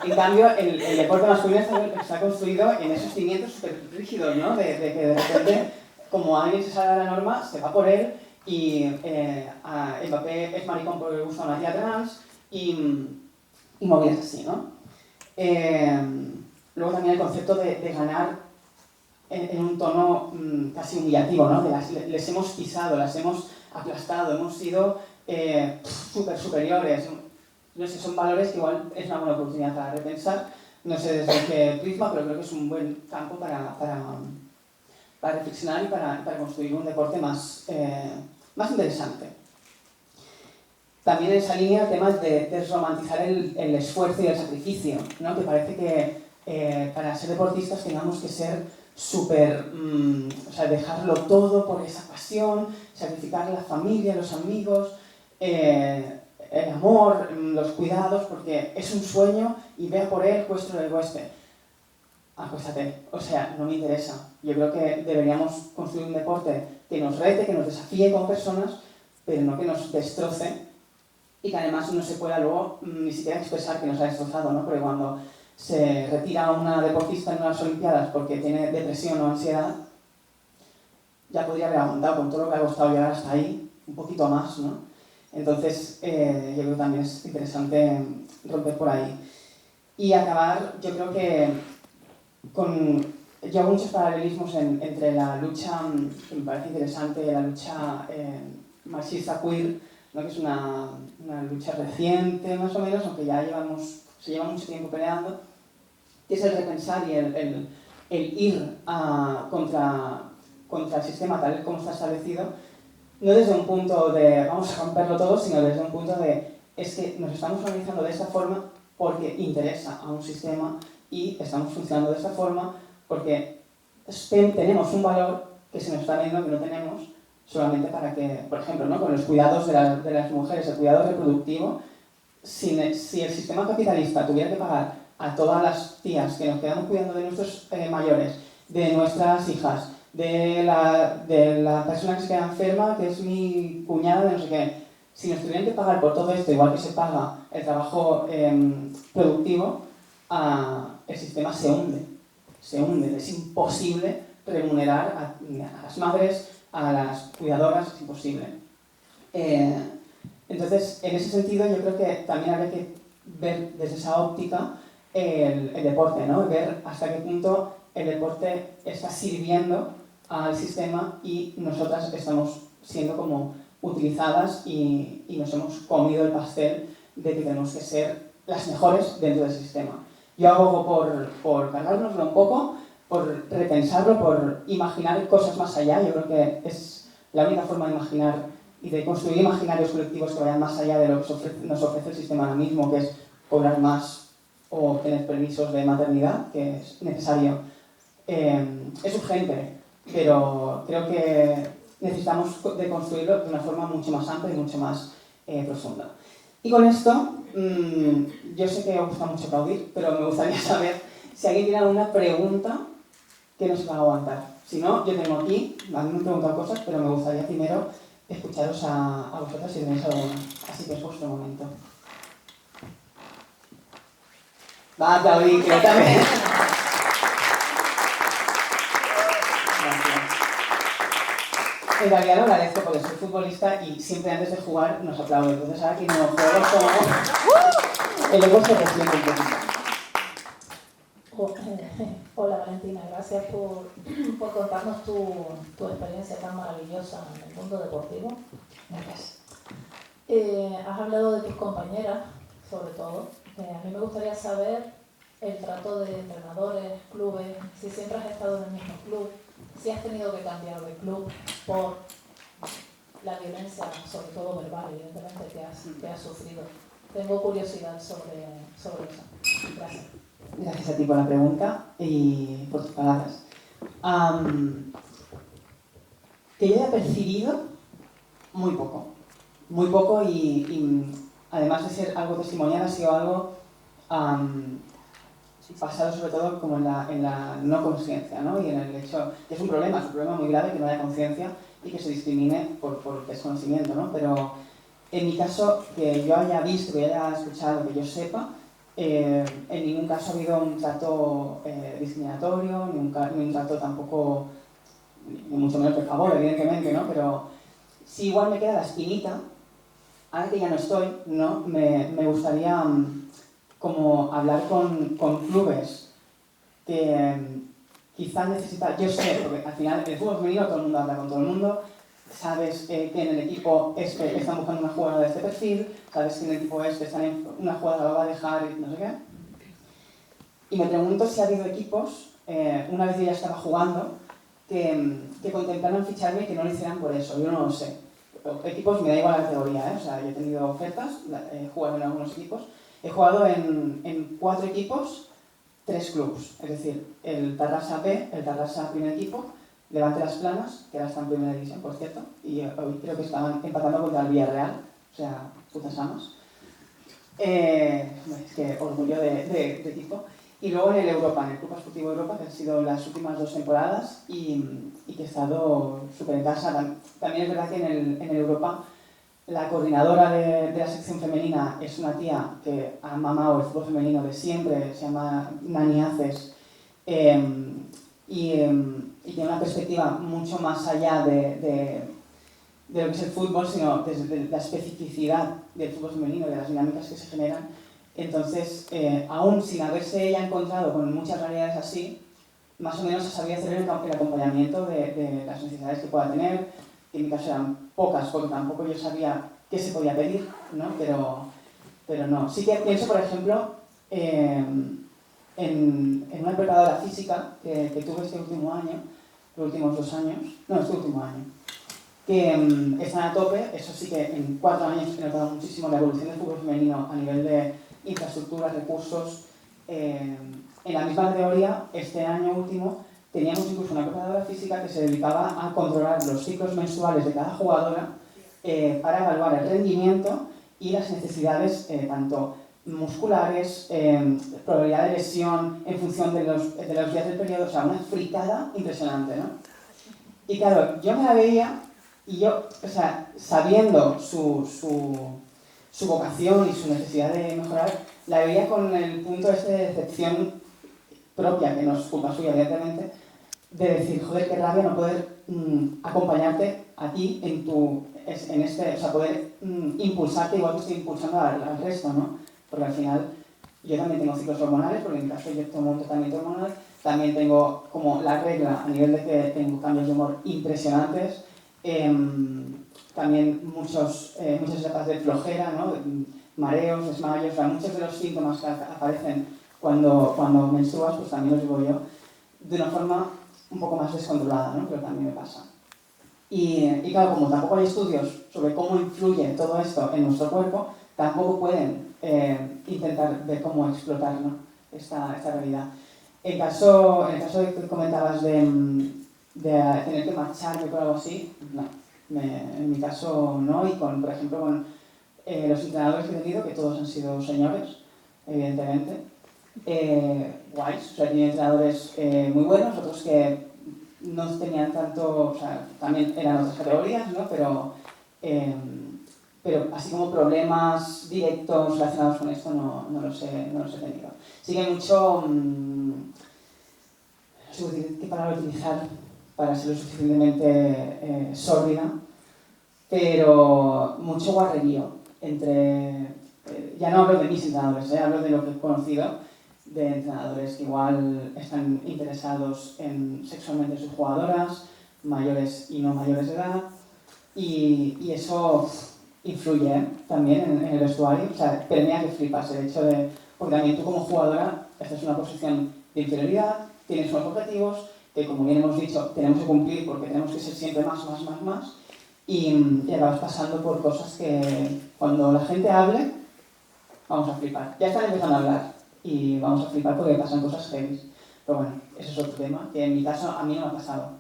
En cambio, el deporte masculino está construido en esos cimientos súper rígidos, ¿no? De que de repente, como alguien se sale de la norma, se va por él y Mbappé es maricón porque le gusta una tía trans y movidas así, ¿no? Luego también el concepto de ganar en un tono casi humillativo, ¿no? Les hemos pisado, las hemos aplastado, hemos sido súper superiores. No sé, son valores que igual es una buena oportunidad para repensar. No sé desde qué prisma, pero creo que es un buen campo para reflexionar y para construir un deporte más interesante. También en esa línea temas de desromantizar el esfuerzo y el sacrificio, ¿no? Que parece que para ser deportistas tengamos que ser súper, o sea, dejarlo todo por esa pasión, sacrificar la familia, los amigos, el amor, los cuidados, porque es un sueño y vea por él, cueste lo que cueste. Acuéstate, o sea, no me interesa. Yo creo que deberíamos construir un deporte que nos rete, que nos desafíe como personas, pero no que nos destroce y que además no se pueda luego ni siquiera expresar que nos ha destrozado, ¿no? Porque cuando se retira una deportista en unas Olimpiadas porque tiene depresión o ansiedad, ya podría haber aguantado con todo lo que ha costado llegar hasta ahí, un poquito más, ¿no? Entonces, yo creo que también es interesante romper por ahí. Y acabar, yo creo que yo hago muchos paralelismos entre la lucha, que me parece interesante, la lucha marxista queer, ¿no? Que es una lucha reciente, más o menos, aunque ya se lleva mucho tiempo peleando, que es el repensar y el ir contra el sistema tal como está establecido, no desde un punto de vamos a romperlo todo, sino desde un punto de es que nos estamos organizando de esta forma porque interesa a un sistema y estamos funcionando de esta forma porque tenemos un valor que se nos está viendo que no tenemos solamente para que, por ejemplo, ¿no? Con los cuidados de las mujeres, el cuidado reproductivo, si el sistema capitalista tuviera que pagar a todas las tías que nos quedamos cuidando de nuestros mayores, de nuestras hijas, de la persona que se queda enferma, que es mi cuñada de no sé qué, si nos tuvieran que pagar por todo esto, igual que se paga el trabajo productivo, el sistema se hunde. Es imposible remunerar a las madres, a las cuidadoras, es imposible. Entonces, en ese sentido, yo creo que también habría que ver desde esa óptica el deporte, ¿no? Ver hasta qué punto el deporte está sirviendo al sistema y nosotras estamos siendo como utilizadas y nos hemos comido el pastel de que tenemos que ser las mejores dentro del sistema. Yo abogo por cargárnoslo un poco, por repensarlo, por imaginar cosas más allá. Yo creo que es la única forma de imaginar y de construir imaginarios colectivos que vayan más allá de lo que nos ofrece el sistema ahora mismo, que es cobrar más o tener permisos de maternidad, que es necesario. Es urgente, pero creo que necesitamos de construirlo de una forma mucho más amplia y mucho más profunda. Y con esto, yo sé que os gusta mucho aplaudir, pero me gustaría saber si alguien tiene alguna pregunta que no se va a aguantar. Si no, yo tengo aquí, a mí me han preguntado cosas, pero me gustaría primero escucharos a vosotras si tenéis alguna. Así que es vuestro momento. Va a aplaudir, que yo también. En realidad lo agradezco porque soy futbolista y siempre antes de jugar nos aplaudo. Entonces ahora que no juego como el ego se resiente un poquito. Hola Valentina, gracias por contarnos tu experiencia tan maravillosa en el mundo deportivo. Gracias. Has hablado de tus compañeras, sobre todo. A mí me gustaría saber el trato de entrenadores, clubes, si siempre has estado en el mismo club, si has tenido que cambiar de club por la violencia, sobre todo verbal, evidentemente, que has sufrido. Tengo curiosidad sobre eso. Gracias. Gracias a ti por la pregunta y por tus palabras. Que yo haya percibido muy poco y además de ser algo testimonial ha sido algo basado sobre todo como en la no conciencia, ¿no? Y en el hecho, que es un problema muy grave que no haya conciencia y que se discrimine por desconocimiento, ¿no? Pero en mi caso, que yo haya visto, que haya escuchado, que yo sepa, en ningún caso ha habido un trato discriminatorio, ni un trato tampoco, ni mucho menos de favor, evidentemente, ¿no? Pero si igual me queda la espinita, ahora que ya no estoy, ¿no? Me gustaría como hablar con clubes que quizás necesitan, yo sé, porque al final el fútbol femenino todo el mundo habla con todo el mundo, sabes que en el equipo este están buscando una jugadora de este perfil, sabes que en el equipo este están en una jugadora la va a dejar y no sé qué. Y me pregunto si ha habido equipos, una vez yo ya estaba jugando, que contemplaron ficharme y que no lo hicieran por eso, yo no lo sé. Equipos me da igual la categoría, o sea, yo he tenido ofertas, he jugado en algunos equipos, he jugado en 4 equipos, 3 clubes, es decir, el Tarrasa B, el Tarrasa primer equipo, Levante Las Planas, que ahora está en primera división, por cierto, y hoy creo que estaban empatando contra el Villarreal, o sea, putas amas. Es que orgullo de equipo. Y luego en el Europa, en el Club Esportivo Europa, que han sido las últimas 2 temporadas y que he estado súper en casa. También es verdad que en el Europa la coordinadora de la sección femenina es una tía que ha mamado el fútbol femenino de siempre, se llama Nani Aces, y y tiene una perspectiva mucho más allá de lo que es el fútbol, sino desde la especificidad del fútbol femenino, de las dinámicas que se generan. Entonces, aún sin haberse ella encontrado con muchas realidades así, más o menos se sabía hacer el acompañamiento de las necesidades que pueda tener, que en mi caso eran pocas, porque tampoco yo sabía qué se podía pedir, ¿no? Pero no. Sí que pienso, por ejemplo, en una preparadora física que tuve este último año, los últimos 2 años, no, este último año, que están a tope. Eso sí que en 4 años he notado muchísimo la evolución del fútbol femenino a nivel de infraestructuras, recursos. En la misma teoría, este año último, teníamos incluso una preparadora física que se dedicaba a controlar los ciclos menstruales de cada jugadora para evaluar el rendimiento y las necesidades tanto musculares, probabilidad de lesión en función de los días del periodo, o sea, una fricada impresionante, ¿no? Y claro, yo me la veía y yo, o sea, sabiendo su vocación y su necesidad de mejorar, la veía con el punto de decepción propia, que no es culpa suya, evidentemente, de decir, joder, qué rabia no poder acompañarte a ti en este, o sea, poder impulsarte igual que estoy impulsando al resto, ¿no? Porque al final yo también tengo ciclos hormonales, porque en mi caso yo tomo un tratamiento hormonal, también tengo como la regla a nivel de que tengo cambios de humor impresionantes, también muchas etapas de flojera, ¿no? Mareos, desmayos, o sea, muchos de los síntomas que aparecen cuando menstruas, pues también los digo yo, de una forma un poco más descontrolada, ¿no? Pero también me pasa. Y claro, como tampoco hay estudios sobre cómo influye todo esto en nuestro cuerpo, tampoco pueden intentar ver cómo explotar, ¿no? esta realidad. En el caso de que comentabas de tener que marcharme por algo así, no. En mi caso no, y por ejemplo con los entrenadores que he tenido, que todos han sido señores, evidentemente, guays, o sea, he tenido entrenadores muy buenos, otros que no tenían tanto, o sea, también eran otras categorías, ¿no? Pero así como problemas directos relacionados con esto no los he tenido. Sí que hay mucho, no sé qué palabra utilizar para ser lo suficientemente sórdida, pero mucho guarrerío entre, ya no hablo de mis entrenadores, hablo de lo que he conocido, de entrenadores que igual están interesados sexualmente en sus jugadoras, mayores y no mayores de edad, y eso influye también en el vestuario, o sea, premia que flipas el hecho de, porque también tú como jugadora estás en una posición de inferioridad, tienes unos objetivos que, como bien hemos dicho, tenemos que cumplir porque tenemos que ser siempre más, y acabas pasando por cosas que cuando la gente hable, vamos a flipar. Ya están empezando a hablar y vamos a flipar porque pasan cosas heavy. Pero bueno, ese es otro tema, que en mi caso a mí no me ha pasado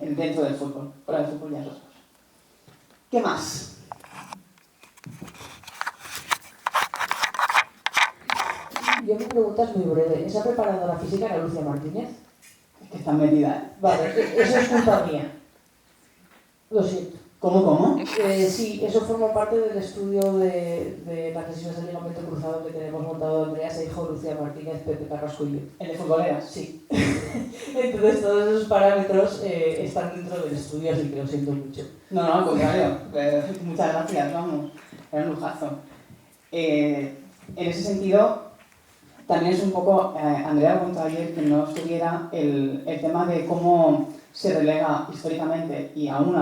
dentro del fútbol. Fuera del fútbol ya es otra cosa. ¿Qué más? Yo mi pregunta es muy breve. ¿Esa preparadora física era Lucía Martínez? Es que está metida, ¿eh? Vale, eso es culpa mía. Lo siento. ¿Cómo? Sí, eso forma parte del estudio de las lesiones del ligamento cruzado que tenemos montado Andrea Seijo, Lucía Martínez, Pepe Carrasco y yo. ¿El de futboleras? Sí. Entonces todos esos parámetros están dentro del estudio, así que lo siento mucho. No, al contrario. Muchas gracias, vamos. Era un lujazo. En ese sentido, también es un poco, Andrea contó ayer que no estuviera el tema de cómo se relega históricamente, y aún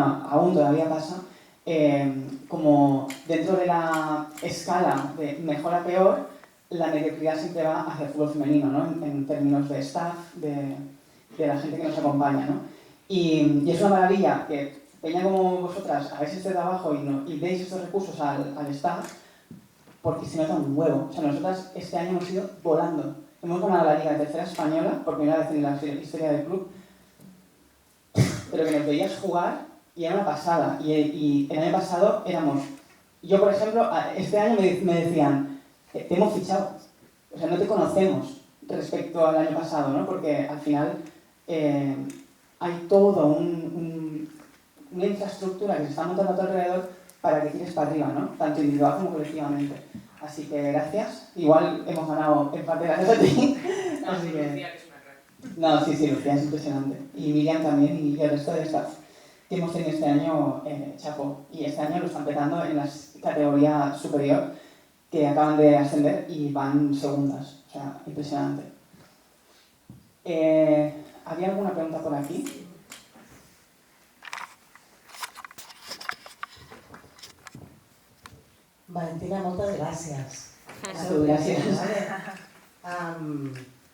todavía pasa, como dentro de la escala de mejor a peor, la mediocridad siempre va hacia el fútbol femenino, ¿no? En términos de staff, de la gente que nos acompaña, ¿no? Y es una maravilla que peña como vosotras hagáis este trabajo y deis estos recursos al staff, porque se nota un huevo. O sea, nosotras este año hemos ido volando. Hemos ganado la Liga de Tercera Española, por primera vez en la historia del club, pero que nos veías jugar y era una pasada. Y el año pasado éramos... Yo, por ejemplo, este año me decían, te hemos fichado, o sea, no te conocemos respecto al año pasado, ¿no? Porque al final hay todo una infraestructura que se está montando a tu alrededor para que tires para arriba, ¿no? Tanto individual como colectivamente. Así que gracias. Igual hemos ganado en parte gracias a ti. Así que... No, sí, Lucía es impresionante. Y Miriam también, y el resto de staff que hemos tenido este año, chapo. Y este año lo están petando en la categoría superior, que acaban de ascender y van segundas. O sea, impresionante. ¿Había alguna pregunta por aquí? Valentina, moltes gràcies. Gràcies.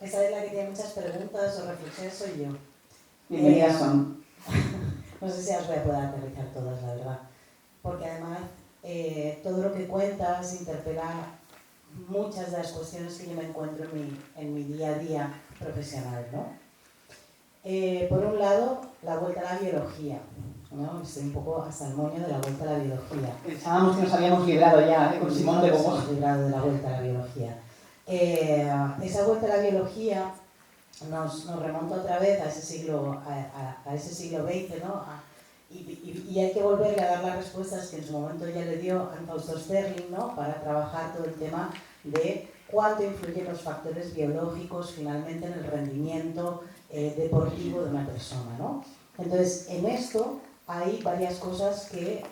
Esa es la que tiene muchas preguntas o reflexiones, soy yo. Bienvenidas son. No sé si las voy a poder aterrizar todas, la verdad. Porque además todo lo que cuentas interpela muchas de las cuestiones que yo me encuentro en mi día a día profesional, ¿no? Por un lado, la vuelta a la biología, ¿no? Estoy un poco hasta el moño de la vuelta a la biología. Pensábamos que nos habíamos librado ya, con Simón de Beauvoir. Nos hemos librado de la vuelta a la biología. Esa vuelta a la biología nos remonta otra vez a ese siglo XX, ¿no? Y hay que volverle a dar las respuestas que en su momento ya le dio Fausto Sterling, ¿no? Para trabajar todo el tema de cuánto influyen los factores biológicos finalmente en el rendimiento deportivo de una persona, ¿no? Entonces, en esto hay varias cosas que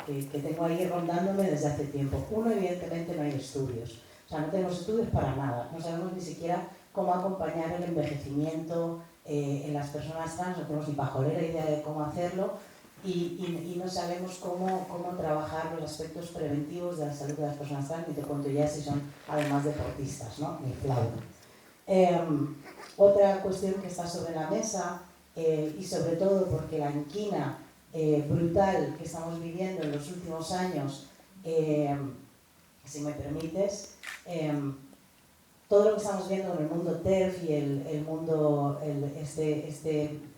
tengo ahí rondándome desde hace tiempo. Uno, evidentemente, no hay estudios. O sea, no tenemos estudios para nada. No sabemos ni siquiera cómo acompañar el envejecimiento en las personas trans. No tenemos ni pajolera idea de cómo hacerlo. Y no sabemos cómo trabajar los aspectos preventivos de la salud de las personas trans. Ni te cuento ya si son, además, deportistas, ¿no? Ni flauta. Otra cuestión que está sobre la mesa, y sobre todo porque la inquina brutal que estamos viviendo en los últimos años, si me permites, todo lo que estamos viendo en el mundo TERF y el mundo,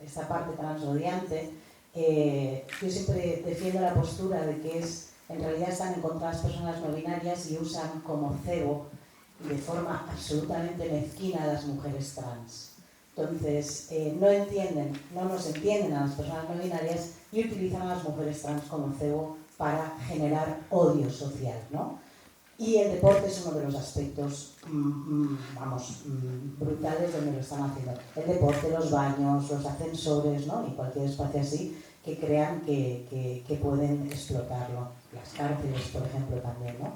esta parte transrodiante, yo siempre defiendo la postura de que en realidad están en contra de las personas no binarias y usan como cebo de forma absolutamente mezquina a las mujeres trans. Entonces, no nos entienden a las personas no binarias y utilizan a las mujeres trans como cebo para generar odio social, ¿no? Y el deporte es uno de los aspectos, brutales donde lo están haciendo. El deporte, los baños, los ascensores, ¿no? Y cualquier espacio así que crean que pueden explotarlo. Las cárceles, por ejemplo, también, ¿no?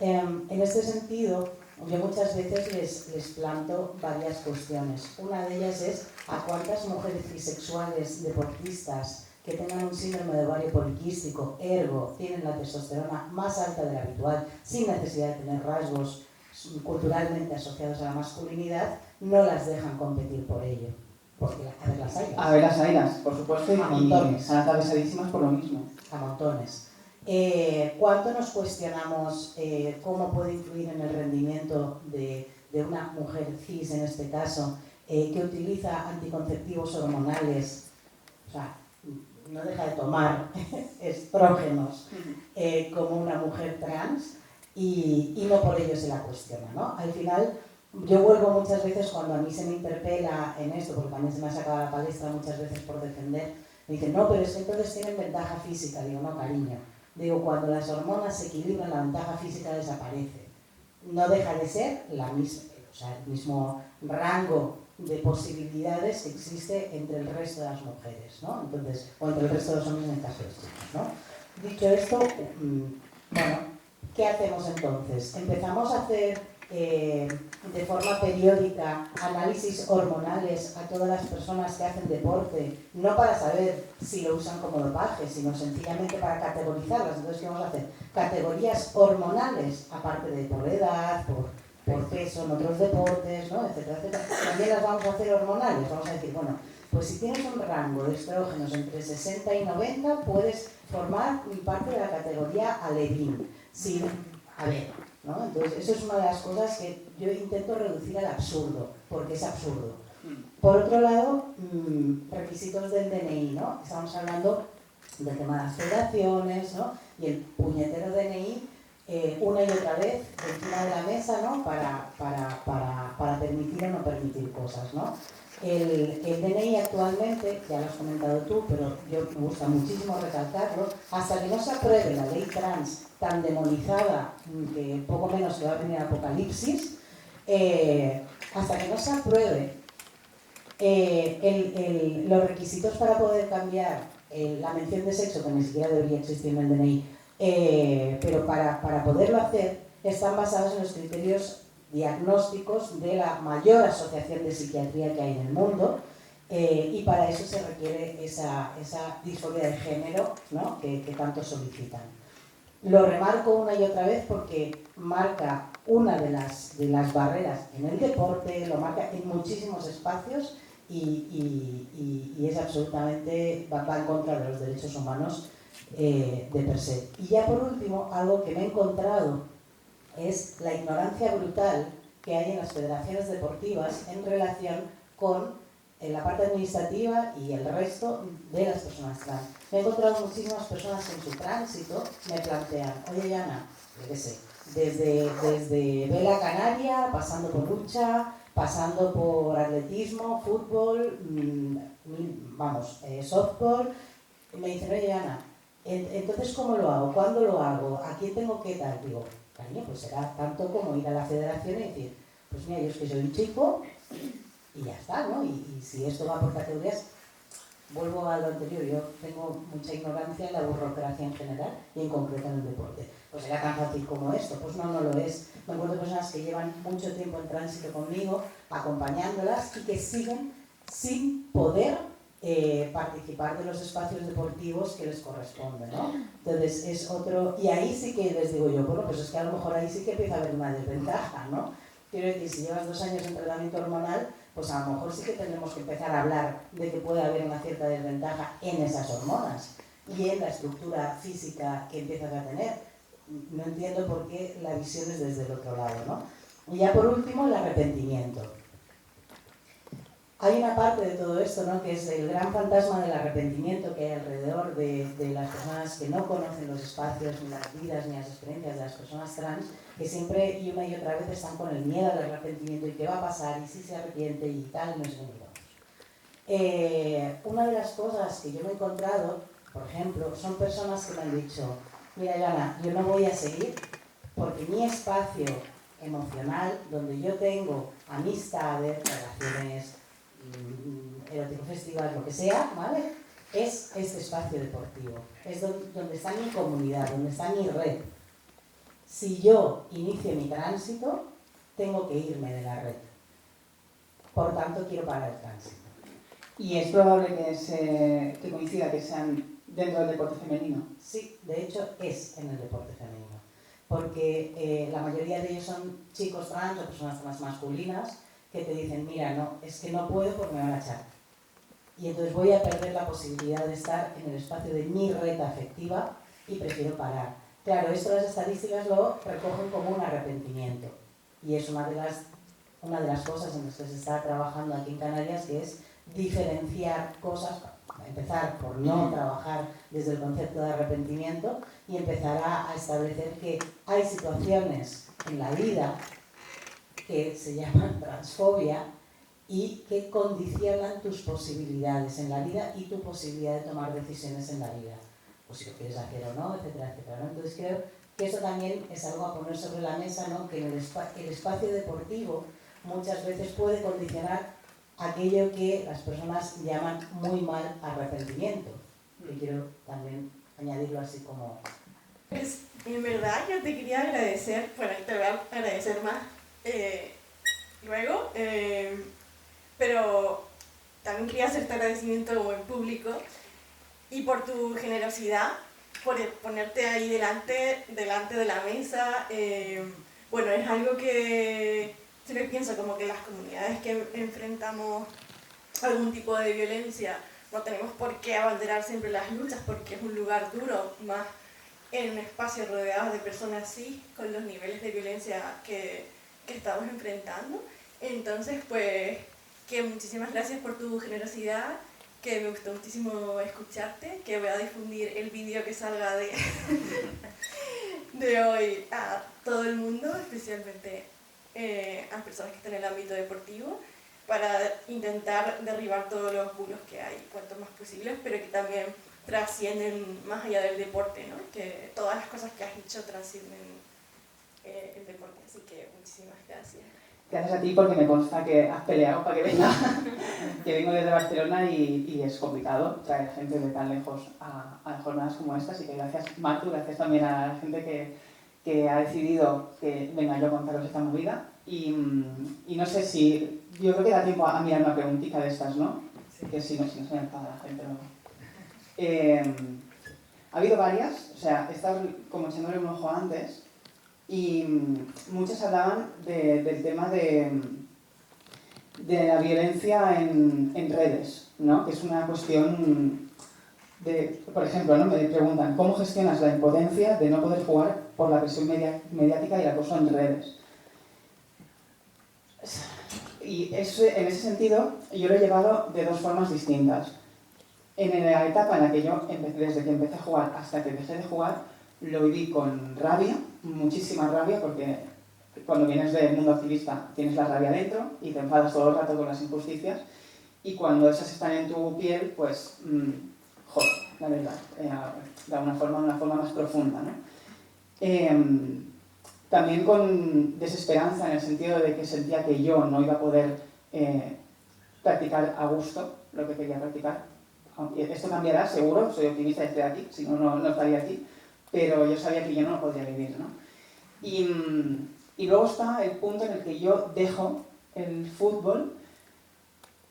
En este sentido, yo muchas veces les planto varias cuestiones. Una de ellas es a cuántas mujeres bisexuales deportistas que tengan un síndrome de ovario poliquístico, ergo, tienen la testosterona más alta de la habitual, sin necesidad de tener rasgos culturalmente asociados a la masculinidad, no las dejan competir por ello. Porque a ver las hayas. A ver las hayas, por supuesto, y están atravesadísimas por lo mismo. A montones. ¿Cuánto nos cuestionamos cómo puede influir en el rendimiento de una mujer cis, en este caso, que utiliza anticonceptivos hormonales, o sea, no deja de tomar estrógenos como una mujer trans y no por ello se la cuestiona, ¿no? Al final, yo vuelvo muchas veces cuando a mí se me interpela en esto, porque también se me ha sacado a la palestra muchas veces por defender, me dicen, no, pero es que entonces tienen ventaja física. Digo, no, cariño. Digo, cuando las hormonas se equilibran, la ventaja física desaparece. No deja de ser el mismo rango de posibilidades que existe entre el resto de las mujeres, ¿no? Entonces, o entre el resto de los hombres en el caso de los chicos, ¿no? Dicho esto, bueno, ¿qué hacemos entonces? Empezamos a hacer de forma periódica análisis hormonales a todas las personas que hacen deporte, no para saber si lo usan como dopaje, sino sencillamente para categorizarlas. Entonces, ¿qué vamos a hacer? Categorías hormonales, aparte de por edad, por peso en otros deportes, ¿no? Etcétera, etcétera. También las vamos a hacer hormonales. Vamos a decir, bueno, pues si tienes un rango de estrógenos entre 60 y 90, puedes formar parte de la categoría alevín. Sí, a ver, ¿no? Entonces, eso es una de las cosas que yo intento reducir al absurdo, porque es absurdo. Por otro lado, requisitos del DNI, ¿no? Estamos hablando del tema de las federaciones, ¿no? Y el puñetero DNI, una y otra vez encima de la mesa, ¿no? Para permitir o no permitir cosas, ¿no? El DNI actualmente, ya lo has comentado tú, pero yo me gusta muchísimo recalcarlo, hasta que no se apruebe la ley trans tan demonizada que poco menos se va a venir apocalipsis, hasta que no se apruebe Los requisitos para poder cambiar la mención de sexo, que ni siquiera debería existir en el DNI, pero para poderlo hacer, están basados en los criterios diagnósticos de la mayor asociación de psiquiatría que hay en el mundo, y para eso se requiere esa disforia de género, ¿no?, que tanto solicitan. Lo remarco una y otra vez porque marca una de las barreras en el deporte, lo marca en muchísimos espacios y es absolutamente, va en contra de los derechos humanos de per se. Y ya por último, algo que me he encontrado es la ignorancia brutal que hay en las federaciones deportivas en relación con la parte administrativa y el resto de las personas trans. Me he encontrado muchísimas personas que en su tránsito me plantean: oye, Yana, yo qué sé, desde vela canaria, pasando por lucha, pasando por atletismo, fútbol, softball, y me dicen: oye, Ana, entonces ¿cómo lo hago? ¿Cuándo lo hago? ¿A quién tengo que dar? Digo, cariño, pues será tanto como ir a la federación y decir: pues mira, yo es que soy un chico y ya está, ¿no? Y si esto va por categorías, vuelvo a lo anterior, yo tengo mucha ignorancia en la burocracia en general y en concreto en el deporte. Pues era tan fácil como esto. Pues no, no lo es. Me encuentro personas que llevan mucho tiempo en tránsito conmigo, acompañándolas y que siguen sin poder participar de los espacios deportivos que les corresponden, ¿no? Entonces es otro... Y ahí sí que les digo yo, bueno, pues es que a lo mejor ahí sí que empieza a haber una desventaja, ¿no? Quiero decir, si llevas 2 años en tratamiento hormonal, pues a lo mejor sí que tendremos que empezar a hablar de que puede haber una cierta desventaja en esas hormonas y en la estructura física que empiezas a tener. No entiendo por qué la visión es desde el otro lado, ¿no? Y ya por último, el arrepentimiento. Hay una parte de todo esto, ¿no?, que es el gran fantasma del arrepentimiento que hay alrededor de las personas que no conocen los espacios, ni las vidas, ni las experiencias de las personas trans, que siempre y una y otra vez están con el miedo al arrepentimiento y qué va a pasar, y si se arrepiente y tal, no sé qué. Una de las cosas que yo me he encontrado, por ejemplo, son personas que me han dicho: mira, Yana, yo no voy a seguir porque mi espacio emocional, donde yo tengo amistades, relaciones, erótico festival, lo que sea, ¿vale?, es este espacio deportivo, es donde está mi comunidad, donde está mi red. Si yo inicio mi tránsito, tengo que irme de la red. Por tanto, quiero parar el tránsito. ¿Y es probable que coincida que sean dentro del deporte femenino? Sí, de hecho es en el deporte femenino, porque la mayoría de ellos son chicos trans o personas trans masculinas que te dicen: mira, no, es que no puedo porque me van a echar. Y entonces voy a perder la posibilidad de estar en el espacio de mi red afectiva y prefiero parar. Claro, esto las estadísticas lo recogen como un arrepentimiento. Y es una de las cosas en las que se está trabajando aquí en Canarias, que es diferenciar cosas, empezar por no trabajar desde el concepto de arrepentimiento y empezar a establecer que hay situaciones en la vida que se llaman transfobia y que condicionan tus posibilidades en la vida y tu posibilidad de tomar decisiones en la vida, pues si lo quieres hacer o no, etcétera, etcétera, ¿no? Entonces creo que eso también es algo a poner sobre la mesa, ¿no?, que el espacio deportivo muchas veces puede condicionar aquello que las personas llaman muy mal arrepentimiento. Y quiero también añadirlo así como... Pues en verdad yo te quería agradecer, bueno, te voy a agradecer más luego, pero también quería hacerte agradecimiento como en público y por tu generosidad, por ponerte ahí delante de la mesa. Bueno, es algo que siempre pienso, como que las comunidades que enfrentamos algún tipo de violencia no tenemos por qué abanderar siempre las luchas, porque es un lugar duro, más en espacios rodeados de personas así, con los niveles de violencia que estamos enfrentando. Entonces, pues, que muchísimas gracias por tu generosidad, que me gustó muchísimo escucharte, que voy a difundir el vídeo que salga de hoy a todo el mundo, especialmente a personas que están en el ámbito deportivo, para intentar derribar todos los bulos que hay, cuanto más posibles, pero que también trascienden más allá del deporte, ¿no? Que todas las cosas que has dicho trascienden el deporte, así que muchísimas gracias. gracias a ti porque me consta que has peleado para que venga, que vengo desde Barcelona y es complicado traer gente de tan lejos a jornadas como esta, así que gracias Martu, gracias también a la gente que ha decidido que venga yo a contaros esta movida y no sé si, yo creo que da tiempo a mirar una preguntita de estas, ¿no? Sí. Que si no se me enfada la gente luego. Ha habido varias, o sea, he estado como echándole un ojo antes y muchas hablaban del tema de la violencia en redes, ¿no? Que es una cuestión de, por ejemplo, ¿no? Me preguntan, ¿cómo gestionas la impotencia de no poder jugar por la presión mediática y el acoso en redes? Y eso, en ese sentido, yo lo he llevado de dos formas distintas. En la etapa en la que yo, desde que empecé a jugar hasta que dejé de jugar, lo viví con rabia, muchísima rabia, porque cuando vienes del mundo activista tienes la rabia dentro y te enfadas todo el rato con las injusticias, y cuando esas están en tu piel, pues, joder, la verdad, de una forma más profunda, ¿no? También con desesperanza en el sentido de que sentía que yo no iba a poder practicar a gusto lo que quería practicar. Aunque esto cambiará, seguro, soy optimista y estoy aquí, si no, no estaría aquí, pero yo sabía que yo no lo podría vivir, ¿no? Y luego está el punto en el que yo dejo el fútbol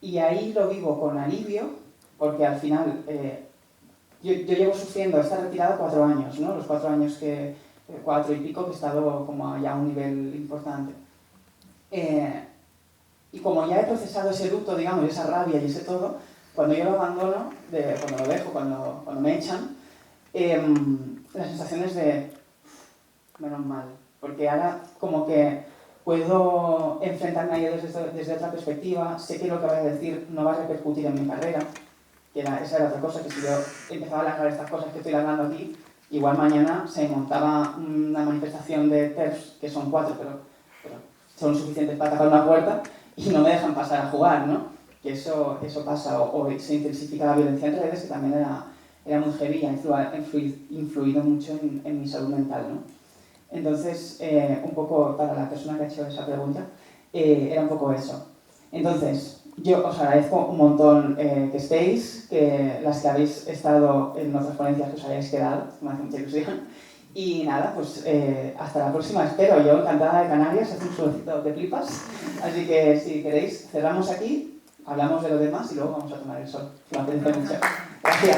y ahí lo vivo con alivio, porque al final yo llevo sufriendo esta retirada 4 años, ¿no? Los 4 años 4 y pico que he estado como ya a un nivel importante. Y como ya he procesado ese luto, digamos, esa rabia y ese todo, cuando yo lo abandono, cuando lo dejo, cuando me echan, la sensación es de menos mal, porque ahora como que puedo enfrentarme a ello desde otra perspectiva, sé que lo que voy a decir no va a repercutir en mi carrera, que esa era otra cosa, que si yo empezaba a largar estas cosas que estoy largando aquí, igual mañana se montaba una manifestación de TERFs, que son 4, pero son suficientes para tapar una puerta, y no me dejan pasar a jugar, ¿no? Que eso pasa, o se intensifica la violencia en redes, que también era muy heavy y ha influido mucho en mi salud mental, ¿no? Entonces, un poco para la persona que ha hecho esa pregunta, era un poco eso. Entonces, yo os agradezco un montón que estéis, que las que habéis estado en otras ponencias que os hayáis quedado, me hace mucha ilusión. Y nada, pues hasta la próxima, espero. Yo encantada de Canarias, hace un solecito de flipas. Así que si queréis, cerramos aquí, hablamos de lo demás y luego vamos a tomar el sol. Me apetece mucho. Gracias.